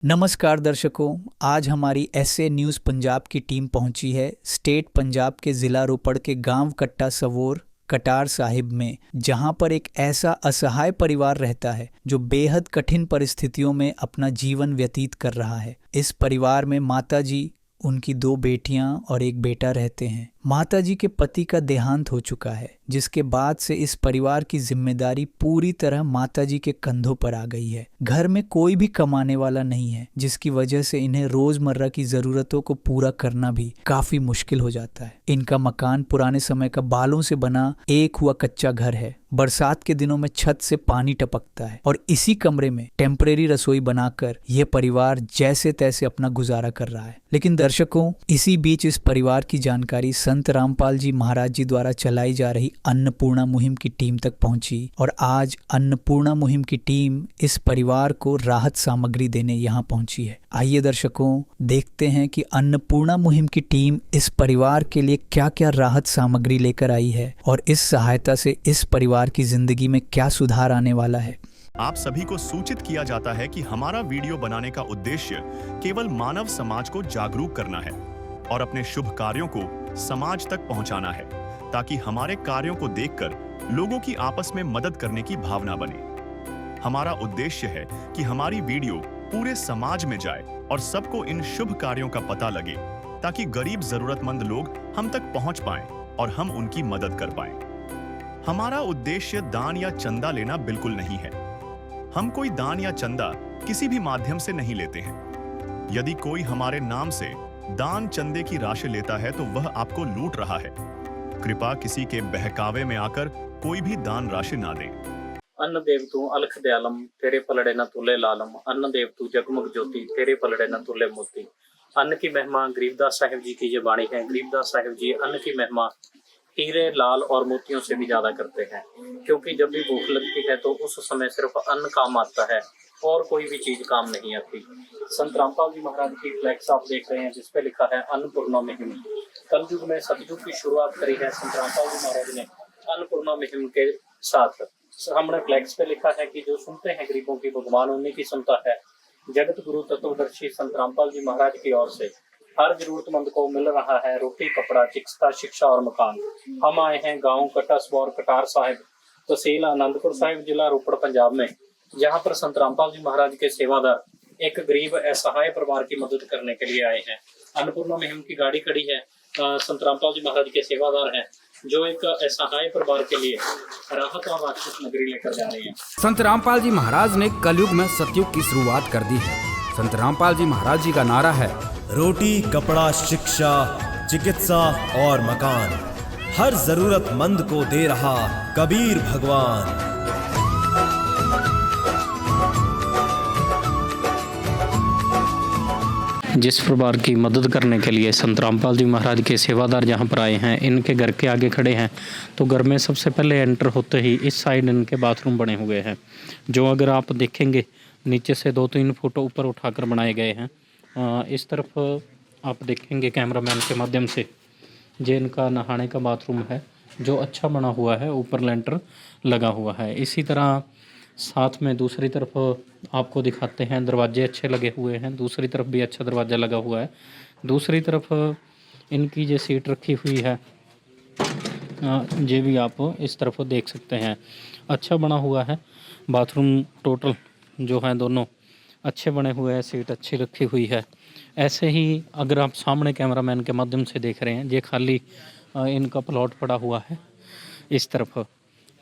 नमस्कार दर्शकों, आज हमारी एसए न्यूज़ पंजाब की टीम पहुंची है स्टेट पंजाब के ज़िला रोपड़ के गांव कट्टा सवोर कटार साहिब में, जहां पर एक ऐसा असहाय परिवार रहता है जो बेहद कठिन परिस्थितियों में अपना जीवन व्यतीत कर रहा है। इस परिवार में माता जी, उनकी 2 बेटियां और एक बेटा रहते हैं। माता जी के पति का देहांत हो चुका है, जिसके बाद से इस परिवार की जिम्मेदारी पूरी तरह माता जी के कंधों पर आ गई है। घर में कोई भी कमाने वाला नहीं है, जिसकी वजह से इन्हें रोजमर्रा की जरूरतों को पूरा करना भी काफी मुश्किल हो जाता है। इनका मकान पुराने समय का बालों से बना एक हुआ कच्चा घर है। बरसात के दिनों में छत से पानी टपकता है और इसी कमरे में टेम्परेरी रसोई बनाकर यह परिवार जैसे तैसे अपना गुजारा कर रहा है। लेकिन दर्शकों, इसी बीच इस परिवार की जानकारी संत रामपाल जी महाराज जी द्वारा चलाई जा रही अन्नपूर्णा मुहिम की टीम तक पहुंची और आज अन्नपूर्णा मुहिम की टीम इस परिवार को राहत सामग्री देने यहाँ पहुंची है। आइए दर्शकों, देखते हैं कि अन्नपूर्णा मुहिम की टीम इस परिवार के लिए क्या क्या राहत सामग्री लेकर आई है और इस सहायता से इस परिवार की जिंदगी में क्या सुधार आने वाला है। आप सभी को सूचित किया जाता है कि हमारा वीडियो बनाने का उद्देश्य केवल मानव समाज को जागरूक करना है और अपने शुभ कार्यों को समाज तक पहुंचाना है, ताकि हमारे कार्यों को देखकर लोगों की आपस में मदद करने की भावना बने। हमारा उद्देश्य है कि हमारी वीडियो पूरे समाज में जाए और सबको इन शुभ कार्यों का पता लगे, ताकि गरीब जरूरतमंद लोग हम तक पहुंच पाएं और हम उनकी मदद कर पाएं। हमारा उद्देश्य दान या चंदा लेना बिल्कुल नहीं है। हम कोई दान या चंदा किसी भी माध्यम से नहीं लेते हैं। यदि कोई हमारे नाम से दान चंदे की राशि लेता है तो वह आपको लूट रहा है। कृपया किसी के बहकावे में आकर कोई भी दान राशि ना दें। अन्न देव तू अलख दयालम, तेरे पलड़े न तुले लालम। अन्न देव तू जगमग ज्योति, तेरे पलड़े न तुले मोती। अन्न की महिमा गरीबदास साहिब जी की ये वाणी है। गरीबदास साहिब जी अन्न की महिमा हीरे, लाल और मोतियों से भी ज्यादा करते हैं, क्योंकि जब भी भूख लगती है तो उस समय सिर्फ अन्न काम आता है और कोई भी चीज काम नहीं आती। संत रामपाल जी महाराज की फ्लैक्स आप देख रहे हैं, जिसपे लिखा है अन्नपूर्णा मुहिम। कलयुग में सतयुग की शुरुआत करी है संत रामपाल जी महाराज ने अन्नपूर्णा मुहिम के साथ। सामने फ्लैक्स पे लिखा है कि जो सुनते हैं गरीबों की, भगवान उन्हीं की सुनता है। जगत गुरु तत्वदर्शी संत रामपाल जी महाराज की ओर से हर जरूरतमंद को मिल रहा है रोटी, कपड़ा, चिकित्सा, शिक्षा और मकान। हम आए हैं गांव कट्टा सवोर कटार साहिब, तहसील आनंदपुर साहिब, जिला रोपड़, पंजाब में, जहां पर संत रामपाल जी महाराज के सेवादार एक गरीब असहाय परिवार की मदद करने के लिए आए हैं। अन्नपूर्णा मुहिम की गाड़ी खड़ी है, संत रामपाल जी महाराज के सेवादार हैं जो एक असहाय परिवार के लिए राहत और राक्षस नगरी लेकर जा रहे हैं। संत रामपाल जी महाराज ने कलयुग में सतयुग की शुरुआत कर दी है। संत रामपाल जी महाराज जी का नारा है, रोटी, कपड़ा, शिक्षा, चिकित्सा और मकान हर जरूरतमंद को दे रहा कबीर भगवान। जिस परिवार की मदद करने के लिए संत रामपाल जी महाराज के सेवादार जहाँ पर आए हैं, इनके घर के आगे खड़े हैं, तो घर में सबसे पहले एंटर होते ही इस साइड इनके बाथरूम बने हुए हैं, जो अगर आप देखेंगे नीचे से 2-3 फुट ऊपर उठाकर बनाए गए हैं। इस तरफ आप देखेंगे कैमरामैन के माध्यम से, ये इनका नहाने का बाथरूम है जो अच्छा बना हुआ है, ऊपर लेंटर लगा हुआ है। इसी तरह साथ में दूसरी तरफ आपको दिखाते हैं, दरवाजे अच्छे लगे हुए हैं, दूसरी तरफ भी अच्छा दरवाज़ा लगा हुआ है। दूसरी तरफ इनकी ये सीट रखी हुई है, ये भी आप इस तरफ देख सकते हैं, अच्छा बना हुआ है। बाथरूम टोटल जो है दोनों अच्छे बने हुए हैं, सीट अच्छी रखी हुई है। ऐसे ही अगर आप सामने कैमरामैन के माध्यम से देख रहे हैं, ये खाली इनका प्लॉट पड़ा हुआ है। इस तरफ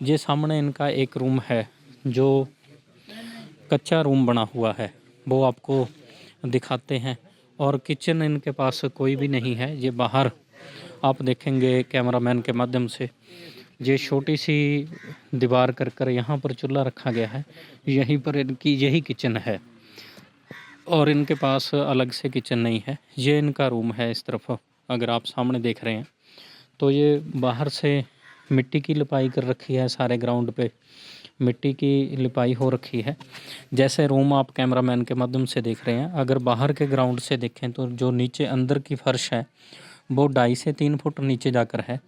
ये सामने इनका एक रूम है जो कच्चा रूम बना हुआ है, वो आपको दिखाते हैं। और किचन इनके पास कोई भी नहीं है, ये बाहर आप देखेंगे कैमरामैन के माध्यम से, ये छोटी सी दीवार कर कर यहाँ पर चूल्हा रखा गया है, यहीं पर इनकी यही किचन है और इनके पास अलग से किचन नहीं है। ये इनका रूम है। इस तरफ अगर आप सामने देख रहे हैं तो ये बाहर से मिट्टी की लिपाई कर रखी है, सारे ग्राउंड पे मिट्टी की लिपाई हो रखी है। जैसे रूम आप कैमरामैन के माध्यम से देख रहे हैं, अगर बाहर के ग्राउंड से देखें तो जो नीचे अंदर की फर्श है वो 2.5 से 3 फुट नीचे जाकर है।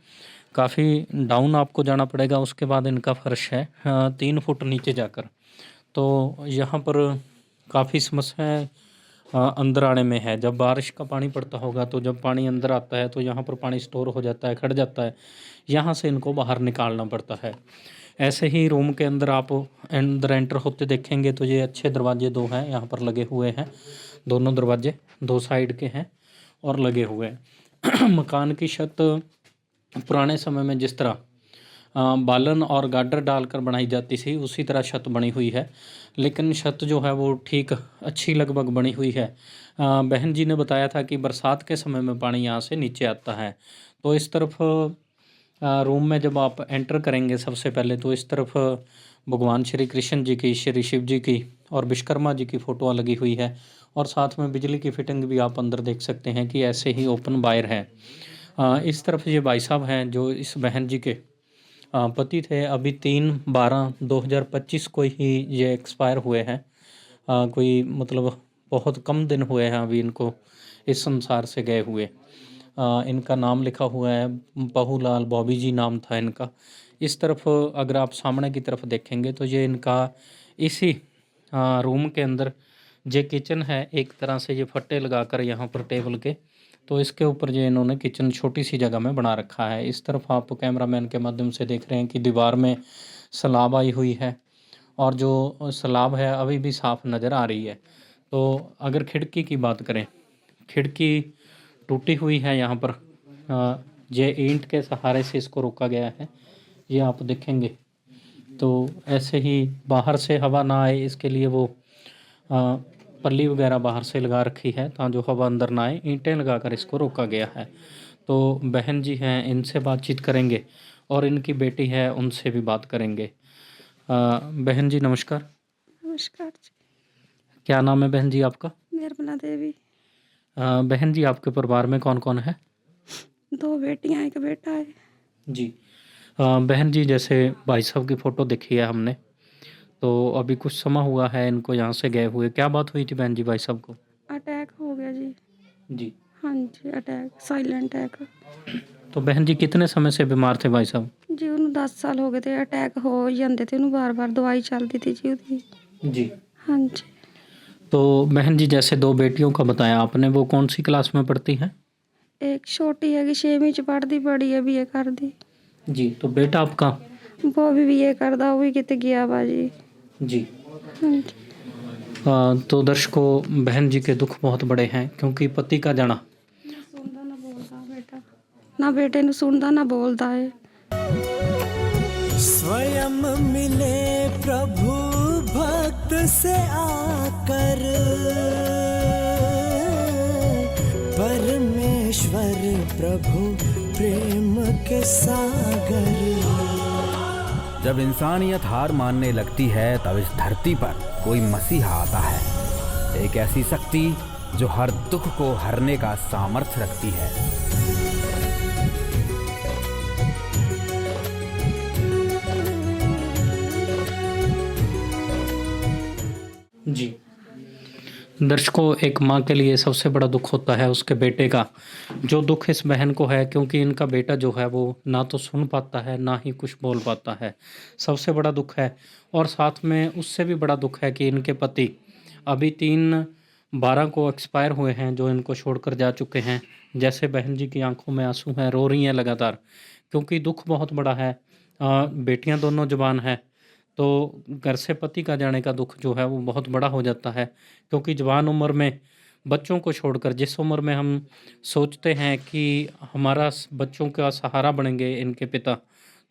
काफ़ी डाउन आपको जाना पड़ेगा, उसके बाद इनका फर्श है 3 फुट नीचे जाकर। तो यहाँ पर काफ़ी समस्याएं अंदर आने में है। जब बारिश का पानी पड़ता होगा तो जब पानी अंदर आता है तो यहाँ पर पानी स्टोर हो जाता है, खड़ जाता है, यहाँ से इनको बाहर निकालना पड़ता है। ऐसे ही रूम के अंदर आप अंदर एंटर होते देखेंगे तो ये अच्छे दरवाजे 2 हैं यहाँ पर लगे हुए हैं। दोनों दरवाजे 2 साइड के हैं और लगे हुए हैं। मकान की छत पुराने समय में जिस तरह बालन और गाडर डालकर बनाई जाती थी उसी तरह छत बनी हुई है, लेकिन छत जो है वो ठीक अच्छी लगभग बनी हुई है। बहन जी ने बताया था कि बरसात के समय में पानी यहाँ से नीचे आता है। तो इस तरफ रूम में जब आप एंटर करेंगे सबसे पहले तो इस तरफ भगवान श्री कृष्ण जी की, श्री शिव जी की और विश्वकर्मा जी की फ़ोटोआँ लगी हुई है और साथ में बिजली की फिटिंग भी आप अंदर देख सकते हैं कि ऐसे ही ओपन वायर है। इस तरफ ये भाई साहब हैं जो इस बहन जी के पति थे। अभी 3/12/2025 को ही ये एक्सपायर हुए हैं। कोई मतलब बहुत कम दिन हुए हैं अभी इनको इस संसार से गए हुए। इनका नाम लिखा हुआ है पहूलाल, बॉबी जी नाम था इनका। इस तरफ अगर आप सामने की तरफ देखेंगे तो ये इनका इसी रूम के अंदर ये किचन है। एक तरह से ये फट्टे लगाकर यहाँ पर टेबल के तो इसके ऊपर जो इन्होंने किचन छोटी सी जगह में बना रखा है। इस तरफ आप कैमरामैन के माध्यम से देख रहे हैं कि दीवार में सलाब आई हुई है और जो सलाब है अभी भी साफ़ नज़र आ रही है। तो अगर खिड़की की बात करें, खिड़की टूटी हुई है यहाँ पर। ये ईंट के सहारे से इसको रोका गया है, ये आप देखेंगे। तो ऐसे ही बाहर से हवा ना आए इसके लिए वो पल्ली वगैरह बाहर से लगा रखी है ताकि जो हवा अंदर ना आए, ईंटें लगाकर इसको रोका गया है। तो बहन जी हैं, इनसे बातचीत करेंगे और इनकी बेटी है उनसे भी बात करेंगे। बहन जी नमस्कार। नमस्कार जी। क्या नाम है बहन जी आपका? निर्मला देवी। बहन जी आपके परिवार में कौन कौन है? 2 बेटियां, 1 बेटा है। जी। बहन जी जैसे भाई साहब की फ़ोटो देखी है हमने, तो अभी कुछ समय हुआ है इनको यहाँ से गए हुए। क्या बात हुई थी बहन जी भाई साहब को? अटैक हो गया जी। जी। हाँ जी, अटैक, साइलेंट अटैक तो बहन जी कितने समय से बीमार थे भाई साहब? जी। उन्होंने 10 साल हो गए थे, अटैक हो जाते थे उन्होंने बार-बार, दवाई चलती थी जी उनकी। जी। हाँ जी। तो बहन जी जैसे 2 बेटियों का बताया आपने, वो कौन सी क्लास में पढ़ती हैं? एक छोटी है कि 6वीं च पढ़दी, बड़ी है बीए करदी। जी। तो बेटा आपका? वो भी बीए करदा, वो भी किते गया बा जी। जी। हाँ जी। तो दर्शकों बहन जी के दुख बहुत बड़े हैं क्योंकि पति का जाना। सुनदा ना बोलदा बेटा, ना बेटे ਨੂੰ सुनदा ना बोलदा है। स्वयं मिले प्रभु भक्त से आकर, परमेश्वर प्रभु प्रेम के सागर। जब इंसानियत हार मानने लगती है तब इस धरती पर कोई मसीहा आता है, एक ऐसी शक्ति जो हर दुख को हरने का सामर्थ्य रखती है। जी। दर्शकों एक माँ के लिए सबसे बड़ा दुख होता है उसके बेटे का, जो दुख इस बहन को है क्योंकि इनका बेटा जो है वो ना तो सुन पाता है ना ही कुछ बोल पाता है। सबसे बड़ा दुख है और साथ में उससे भी बड़ा दुख है कि इनके पति अभी 3/12 को एक्सपायर हुए हैं, जो इनको छोड़कर जा चुके हैं। जैसे बहन जी की आंखों में आंसू हैं, रो रही हैं लगातार क्योंकि दुख बहुत बड़ा है। बेटियां दोनों जवान हैं तो घर से पति का जाने का दुख जो है वो बहुत बड़ा हो जाता है क्योंकि जवान उम्र में बच्चों को छोड़कर, जिस उम्र में हम सोचते हैं कि हमारा बच्चों का सहारा बनेंगे इनके पिता,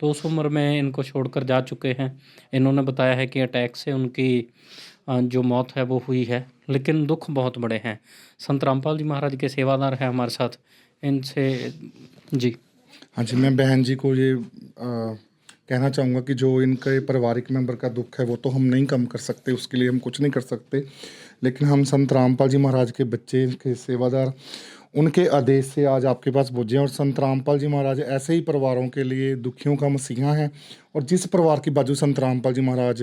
तो उस उम्र में इनको छोड़कर जा चुके हैं। इन्होंने बताया है कि अटैक से उनकी जो मौत है वो हुई है, लेकिन दुख बहुत बड़े हैं। संत रामपाल जी महाराज के सेवादार हैं हमारे साथ, इनसे जी। हाँ जी, मैं बहन जी को ये कहना चाहूँगा कि जो इनके पारिवारिक मेंबर का दुख है वो तो हम नहीं कम कर सकते, उसके लिए हम कुछ नहीं कर सकते, लेकिन हम संत रामपाल जी महाराज के बच्चे, के सेवादार, उनके आदेश से आज आपके पास पहुँचे हैं। और संत रामपाल जी महाराज ऐसे ही परिवारों के लिए दुखियों का मसीहा हैं और जिस परिवार की बाजू संत रामपाल जी महाराज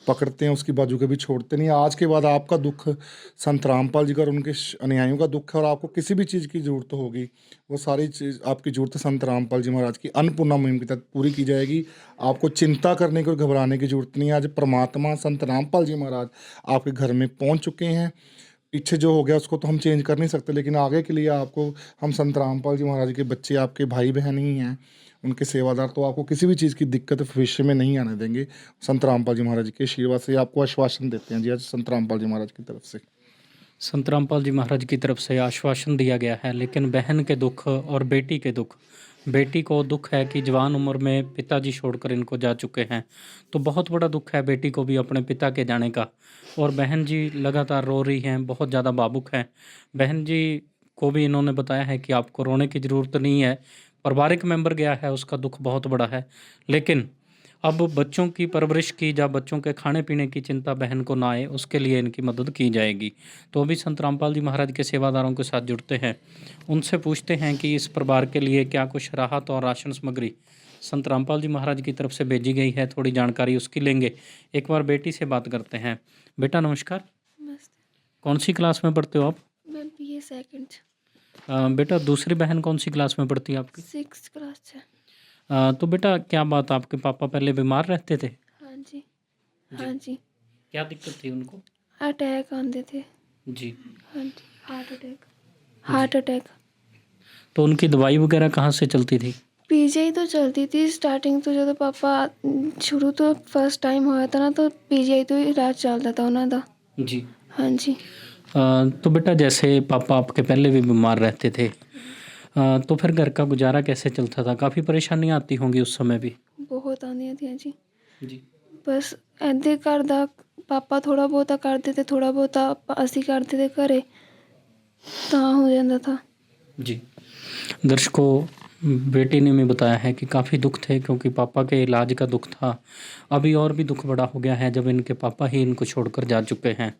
पकड़ते हैं उसकी बाजू कभी छोड़ते नहीं। आज के बाद आपका दुख संत रामपाल जी का और उनके अनुयायियों का दुख है और आपको किसी भी चीज़ की ज़रूरत होगी वो सारी चीज़ आपकी ज़रूरत संत रामपाल जी महाराज की अन्नपूर्णा मुहिम के तहत पूरी की जाएगी। आपको चिंता करने की और घबराने की ज़रूरत नहीं है। आज परमात्मा संत रामपाल जी महाराज आपके घर में पहुँच चुके हैं। पीछे जो हो गया उसको तो हम चेंज कर नहीं सकते, लेकिन आगे के लिए आपको हम संत रामपाल जी महाराज के बच्चे आपके भाई बहन ही हैं, उनके सेवादार, तो आपको किसी भी चीज़ की दिक्कत भविष्य में नहीं आने देंगे। संत रामपाल जी महाराज के आशीर्वाद से आपको आश्वासन देते हैं जी आज संत रामपाल जी महाराज की तरफ से। संत रामपाल जी महाराज की तरफ से आश्वासन दिया गया है, लेकिन बहन के दुख और बेटी के दुख, बेटी को दुख है कि जवान उम्र में पिताजी छोड़कर इनको जा चुके हैं, तो बहुत बड़ा दुख है बेटी को भी अपने पिता के जाने का। और बहन जी लगातार रो रही हैं, बहुत ज़्यादा भावुक हैं। बहन जी को भी इन्होंने बताया है कि आपको रोने की ज़रूरत नहीं है, पारिवारिक मेंबर गया है उसका दुख बहुत बड़ा है, लेकिन अब बच्चों की परवरिश की या बच्चों के खाने पीने की चिंता बहन को ना आए, उसके लिए इनकी मदद की जाएगी। तो अभी संत रामपाल जी महाराज के सेवादारों के साथ जुड़ते हैं, उनसे पूछते हैं कि इस परिवार के लिए क्या कुछ राहत और राशन सामग्री संत रामपाल जी महाराज की तरफ से भेजी गई है, थोड़ी जानकारी उसकी लेंगे। एक बार बेटी से बात करते हैं। बेटा नमस्कार, नमस्ते। कौन सी क्लास में पढ़ते हो आप? मैं BA सेकंड बेटा दूसरी बहन कौन सी क्लास में पढ़ती है आपकी? 6th क्लास से। तो बेटा क्या बात, आपके पापा पहले बीमार रहते थे? हाँ जी, हाँ जी। क्या दिक्कत थी उनको? अटैक आते थे। जी। हाँ जी, हार्ट अटैक। तो उनकी दवाई वगैरह कहाँ से चलती थी? पीजीआई तो चलती थी स्टार्टिंग तो, ਜਦੋਂ पापा शुरू तो फर्स्ट टाइम होया था ना, तो पीजीआई तो ही इलाज चलता था उन्हों का। जी। हाँ जी। तो बेटा जैसे पापा आपके पहले भी बीमार रहते थे, तो फिर घर का गुजारा कैसे चलता था? काफ़ी परेशानियाँ आती होंगी उस समय भी? बहुत आंदियां थी जी। जी। बस ऐसे घर दा पापा थोड़ा बहुता करते थे, थोड़ा बहुता ਅਸੀਂ करते थे घरे, ਤਾਂ हो जाता था। जी। दर्शकों, बेटी ने भी बताया है कि काफ़ी दुख थे, क्योंकि पापा के इलाज का दुख था। अभी और भी दुख बड़ा हो गया है जब इनके पापा ही इनको छोड़कर जा चुके हैं।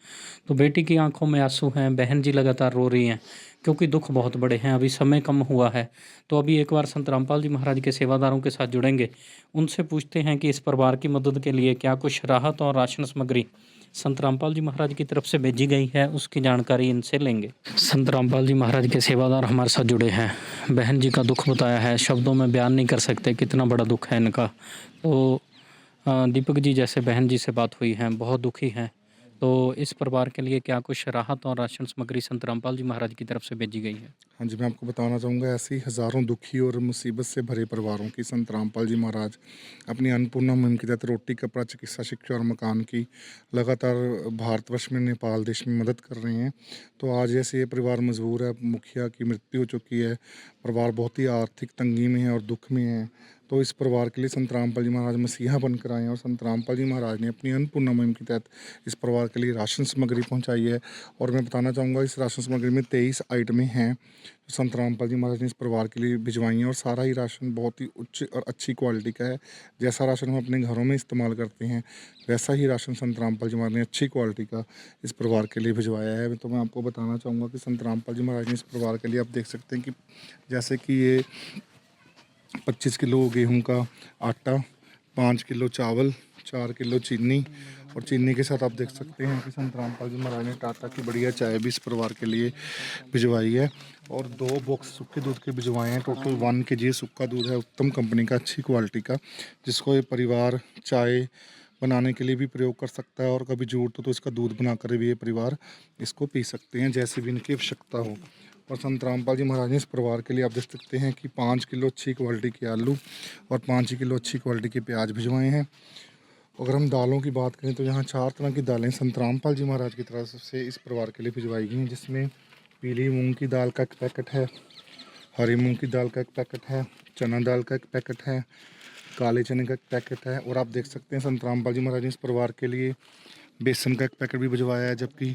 तो बेटी की आंखों में आंसू हैं, बहन जी लगातार रो रही हैं, क्योंकि दुख बहुत बड़े हैं। अभी समय कम हुआ है, तो अभी एक बार संत रामपाल जी महाराज के सेवादारों के साथ जुड़ेंगे, उनसे पूछते हैं कि इस परिवार की मदद के लिए क्या कुछ राहत और राशन सामग्री संत रामपाल जी महाराज की तरफ से भेजी गई है, उसकी जानकारी इनसे लेंगे। संत रामपाल जी महाराज के सेवादार हमारे साथ जुड़े हैं। बहन जी का दुख बताया है, शब्दों में बयान नहीं कर सकते कितना बड़ा दुख है इनका। तो दीपक जी, जैसे बहन जी से बात हुई है, बहुत दुखी हैं, तो इस परिवार के लिए क्या कुछ राहत और राशन सामग्री संत रामपाल जी महाराज की तरफ से भेजी गई है? हाँ जी, मैं आपको बताना चाहूँगा, ऐसी हज़ारों दुखी और मुसीबत से भरे परिवारों की संत रामपाल जी महाराज अपनी अन्नपूर्णा मुहिम के तहत रोटी, कपड़ा, चिकित्सा, शिक्षा और मकान की लगातार भारतवर्ष में, नेपाल देश में मदद कर रहे हैं। तो आज जैसे ये परिवार मजबूर है, मुखिया की मृत्यु हो चुकी है, परिवार बहुत ही आर्थिक तंगी में है और दुख में है, तो इस परिवार के लिए संत रामपाल जी महाराज मसीहा बनकर आए हैं और संत रामपाल जी महाराज ने अपनी अन्नपूर्णा मुहिम के तहत इस परिवार के लिए राशन सामग्री पहुंचाई है। और मैं बताना चाहूँगा, इस राशन सामग्री में 23 आइटमें हैं जो संत रामपाल जी महाराज ने इस परिवार के लिए भिजवाई हैं, और सारा ही राशन बहुत ही उच्च और अच्छी क्वालिटी का है। जैसा राशन हम अपने घरों में इस्तेमाल करते हैं, वैसा ही राशन संत रामपाल जी महाराज ने अच्छी क्वालिटी का इस परिवार के लिए भिजवाया है। तो मैं आपको बताना चाहूँगा कि संत रामपाल जी महाराज ने इस परिवार के लिए, आप देख सकते हैं कि जैसे कि ये 25 किलो गेहूं का आटा, 5 किलो चावल, 4 किलो चीनी, और चीनी के साथ आप देख सकते हैं कि संत रामपाल जी महाराज ने टाटा की बढ़िया चाय भी इस परिवार के लिए भिजवाई है, और 2 बॉक्स सूखे दूध के भिजवाए हैं। टोटल 1 kg सूखा दूध है, उत्तम कंपनी का, अच्छी क्वालिटी का, जिसको ये परिवार चाय बनाने के लिए भी प्रयोग कर सकता है, और कभी जरूरत हो तो इसका दूध बनाकर भी ये परिवार इसको पी सकते हैं, जैसे भी इनकी आवश्यकता हो। और संत रामपाल जी महाराज ने इस परिवार के लिए, आप देख सकते हैं कि 5 किलो अच्छी क्वालिटी के आलू और 5 किलो अच्छी क्वालिटी के प्याज भिजवाए हैं। अगर हम दालों की बात करें तो यहाँ 4 तरह की दालें संत रामपाल जी महाराज की तरफ से इस परिवार के लिए भिजवाई गई हैं, जिसमें पीली मूंग की दाल का एक पैकेट है, हरी मूंग की दाल का एक पैकेट है, चना दाल का एक पैकेट है, काले चने का एक पैकेट है, और आप देख सकते हैं संत रामपाल जी महाराज ने इस परिवार के लिए बेसन का एक पैकेट भी भिजवाया है। जबकि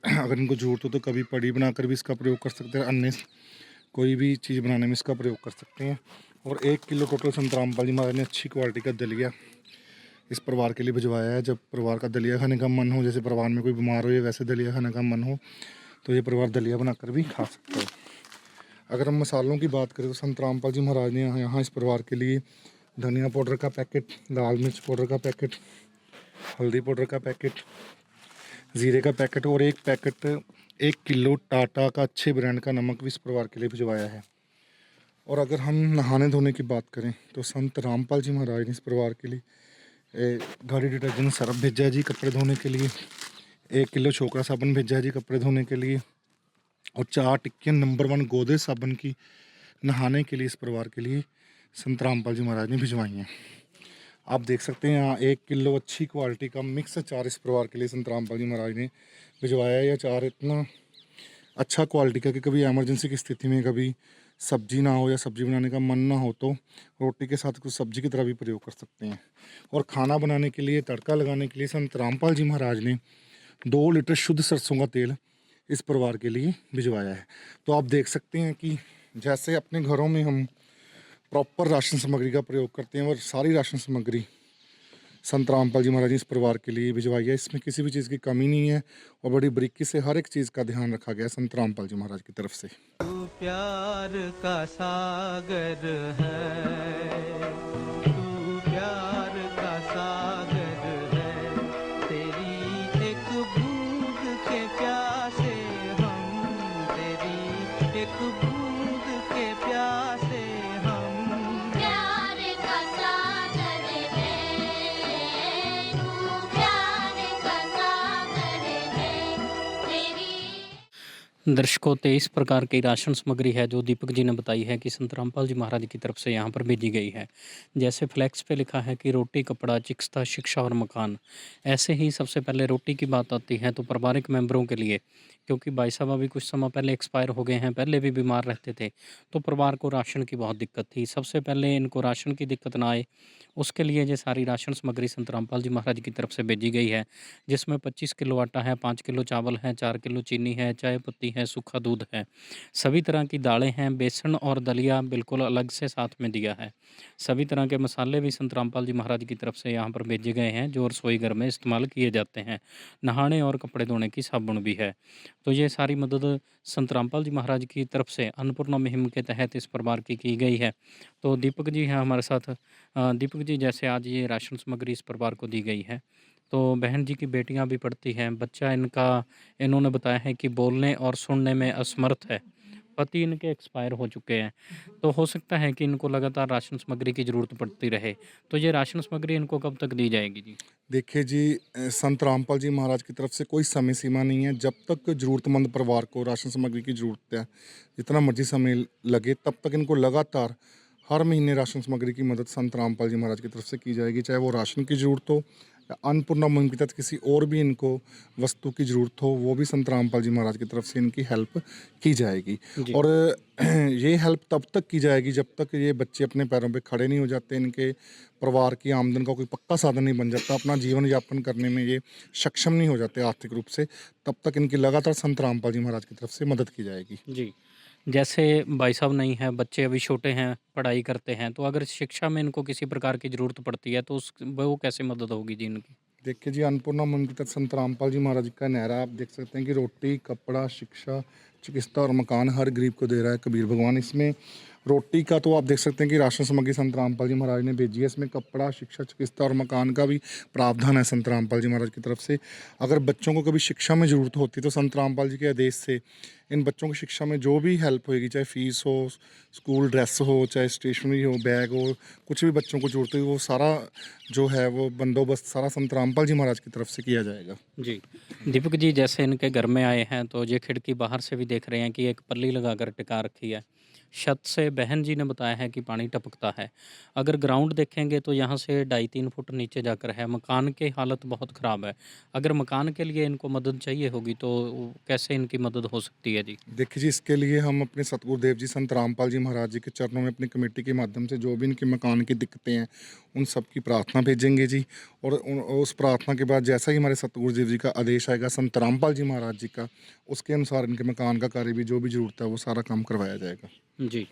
अगर इनको जरूरत हो तो कभी पड़ी बनाकर भी इसका प्रयोग कर सकते हैं, अन्य कोई भी चीज़ बनाने में इसका प्रयोग कर सकते हैं। और 1 किलो टोटल संत रामपाल जी महाराज ने अच्छी क्वालिटी का दलिया इस परिवार के लिए भिजवाया है। जब परिवार का दलिया खाने का मन हो, जैसे परिवार में कोई बीमार हो या वैसे दलिया खाने का मन हो, तो ये परिवार दलिया बनाकर भी खा सकता है। अगर हम मसालों की बात करें तो संत रामपाल जी महाराज ने यहाँ इस परिवार के लिए धनिया पाउडर का पैकेट, लाल मिर्च पाउडर का पैकेट, हल्दी पाउडर का पैकेट, ज़ीरे का पैकेट, और 1 पैकेट 1 किलो टाटा का अच्छे ब्रांड का नमक भी इस परिवार के लिए भिजवाया है। और अगर हम नहाने धोने की बात करें तो संत रामपाल जी महाराज ने इस परिवार के लिए गाड़ी डिटर्जेंट सर्फ भेजा है जी कपड़े धोने के लिए। 1 किलो छोकरा साबुन भेजा है जी कपड़े धोने के लिए, और 4 टिक्कियाँ नंबर 1 गोदरेज साबुन की नहाने के लिए इस परिवार के लिए संत रामपाल जी महाराज ने भिजवाई हैं। आप देख सकते हैं यहाँ 1 किलो अच्छी क्वालिटी का मिक्स अचार इस परिवार के लिए संत रामपाल जी महाराज ने भिजवाया है। यह अचार इतना अच्छा क्वालिटी का कि कभी इमरजेंसी की स्थिति में कभी सब्जी ना हो या सब्जी बनाने का मन ना हो तो रोटी के साथ कुछ सब्जी की तरह भी प्रयोग कर सकते हैं। और खाना बनाने के लिए, तड़का लगाने के लिए संत रामपाल जी महाराज ने 2 लीटर शुद्ध सरसों का तेल इस परिवार के लिए भिजवाया है। तो आप देख सकते हैं कि जैसे अपने घरों में हम प्रॉपर राशन सामग्री का प्रयोग करते हैं और सारी राशन सामग्री संत रामपाल जी महाराज ने इस परिवार के लिए भिजवाई है। इसमें किसी भी चीज़ की कमी नहीं है और बड़ी बारीकी से हर एक चीज़ का ध्यान रखा गया है संत रामपाल जी महाराज की तरफ से। तू प्यार का सागर है, तू प्यार का सागर है, तेरी एक बूंद के प्यासे हम, तेरी एक बूंद के प्यासे हम। प्यार का सागर है, तू प्यार का सागर है, तेरी। दर्शकों, 23 प्रकार की राशन सामग्री है जो दीपक जी ने बताई है कि संत रामपाल जी महाराज की तरफ से यहाँ पर भेजी गई है। जैसे फ्लैक्स पे लिखा है कि रोटी, कपड़ा, चिकित्सा, शिक्षा और मकान। ऐसे ही सबसे पहले रोटी की बात आती है तो पारिवारिक मेंबरों के लिए, क्योंकि भाई साहब अभी कुछ समय पहले एक्सपायर हो गए हैं, पहले भी बीमार रहते थे तो परिवार को राशन की बहुत दिक्कत थी। सबसे पहले इनको राशन की दिक्कत ना आए उसके लिए ये सारी राशन सामग्री संत रामपाल जी महाराज की तरफ से भेजी गई है, जिसमें 25 किलो आटा है, 5 किलो चावल है, 4 किलो चीनी है, चाय पत्ती है, सूखा दूध है, सभी तरह की दालें हैं, बेसन और दलिया बिल्कुल अलग से साथ में दिया है। सभी तरह के मसाले भी संत रामपाल जी महाराज की तरफ से यहाँ पर भेजे गए हैं जो रसोई घर में इस्तेमाल किए जाते हैं। नहाने और कपड़े धोने की साबुन भी है। तो ये सारी मदद संत रामपाल जी महाराज की तरफ से अन्नपूर्णा मुहिम के तहत इस परिवार की गई है। तो दीपक जी हैं हमारे साथ। दीपक जी, जैसे आज ये राशन सामग्री इस परिवार को दी गई है तो बहन जी की बेटियां भी पढ़ती हैं, बच्चा इनका, इन्होंने बताया है कि बोलने और सुनने में असमर्थ है, पति इनके एक्सपायर हो चुके हैं, तो हो सकता है कि इनको लगातार राशन सामग्री की ज़रूरत पड़ती रहे। तो ये राशन सामग्री इनको कब तक दी जाएगी जी? देखिए जी, संत रामपाल जी महाराज की तरफ से कोई समय सीमा नहीं है। जब तक ज़रूरतमंद परिवार को राशन सामग्री की ज़रूरत है, जितना मर्जी समय लगे, तब तक इनको लगातार हर महीने राशन सामग्री की मदद संत रामपाल जी महाराज की तरफ से की जाएगी। चाहे वो राशन की ज़रूरत हो या अन्नपूर्णा मुहिम के तहत किसी और भी इनको वस्तु की ज़रूरत हो, वो भी संत रामपाल जी महाराज की तरफ से इनकी हेल्प की जाएगी। और ये हेल्प तब तक की जाएगी जब तक ये बच्चे अपने पैरों पे खड़े नहीं हो जाते, इनके परिवार की आमदन का कोई पक्का साधन नहीं बन जाता, अपना जीवन यापन करने में ये सक्षम नहीं हो जाते आर्थिक रूप से, तब तक इनकी लगातार संत रामपाल जी महाराज की तरफ से मदद की जाएगी। जी, जैसे भाई साहब नहीं हैं, बच्चे अभी छोटे हैं, पढ़ाई करते हैं, तो अगर शिक्षा में इनको किसी प्रकार की ज़रूरत पड़ती है तो उस वो कैसे मदद होगी जी इनकी? देखिए जी, अन्नपूर्णा मुहिम के तहत संत रामपाल जी महाराज का नारा आप देख सकते हैं कि रोटी, कपड़ा, शिक्षा, चिकित्सा और मकान हर गरीब को दे रहा है कबीर भगवान। इसमें रोटी का तो आप देख सकते हैं कि राशन सामग्री संत रामपाल जी महाराज ने भेजी है। इसमें कपड़ा, शिक्षा, चिकित्सा और मकान का भी प्रावधान है संत रामपाल जी महाराज की तरफ से। अगर बच्चों को कभी शिक्षा में ज़रूरत होती तो संत रामपाल जी के आदेश से इन बच्चों की शिक्षा में जो भी हेल्प होगी, चाहे फीस हो, स्कूल ड्रेस हो, चाहे स्टेशनरी हो, बैग हो, कुछ भी बच्चों को ज़रूरत होगी, वो सारा जो है वो बंदोबस्त सारा संत रामपाल जी महाराज की तरफ से किया जाएगा। जी, दीपक जी, जैसे इनके घर में आए हैं तो ये खिड़की बाहर से भी देख रहे हैं कि एक पल्ली लगाकर टिका रखी है। छत से बहन जी ने बताया है कि पानी टपकता है। अगर ग्राउंड देखेंगे तो यहाँ से 2.5-3 फुट नीचे जाकर है। मकान की हालत बहुत ख़राब है। अगर मकान के लिए इनको मदद चाहिए होगी तो कैसे इनकी मदद हो सकती है जी? देखिए जी, इसके लिए हम अपने सतगुरुदेव जी संत रामपाल जी महाराज जी के चरणों में अपनी कमेटी के माध्यम से जो भी इनके मकान की दिक्कतें हैं उन सब की प्रार्थना भेजेंगे जी। और उस प्रार्थना के बाद जैसा ही हमारे सतगुरुदेव जी का आदेश आएगा संत रामपाल जी महाराज जी का, उसके अनुसार इनके मकान का कार्य भी जो भी ज़रूरत है वो सारा काम करवाया जाएगा जी।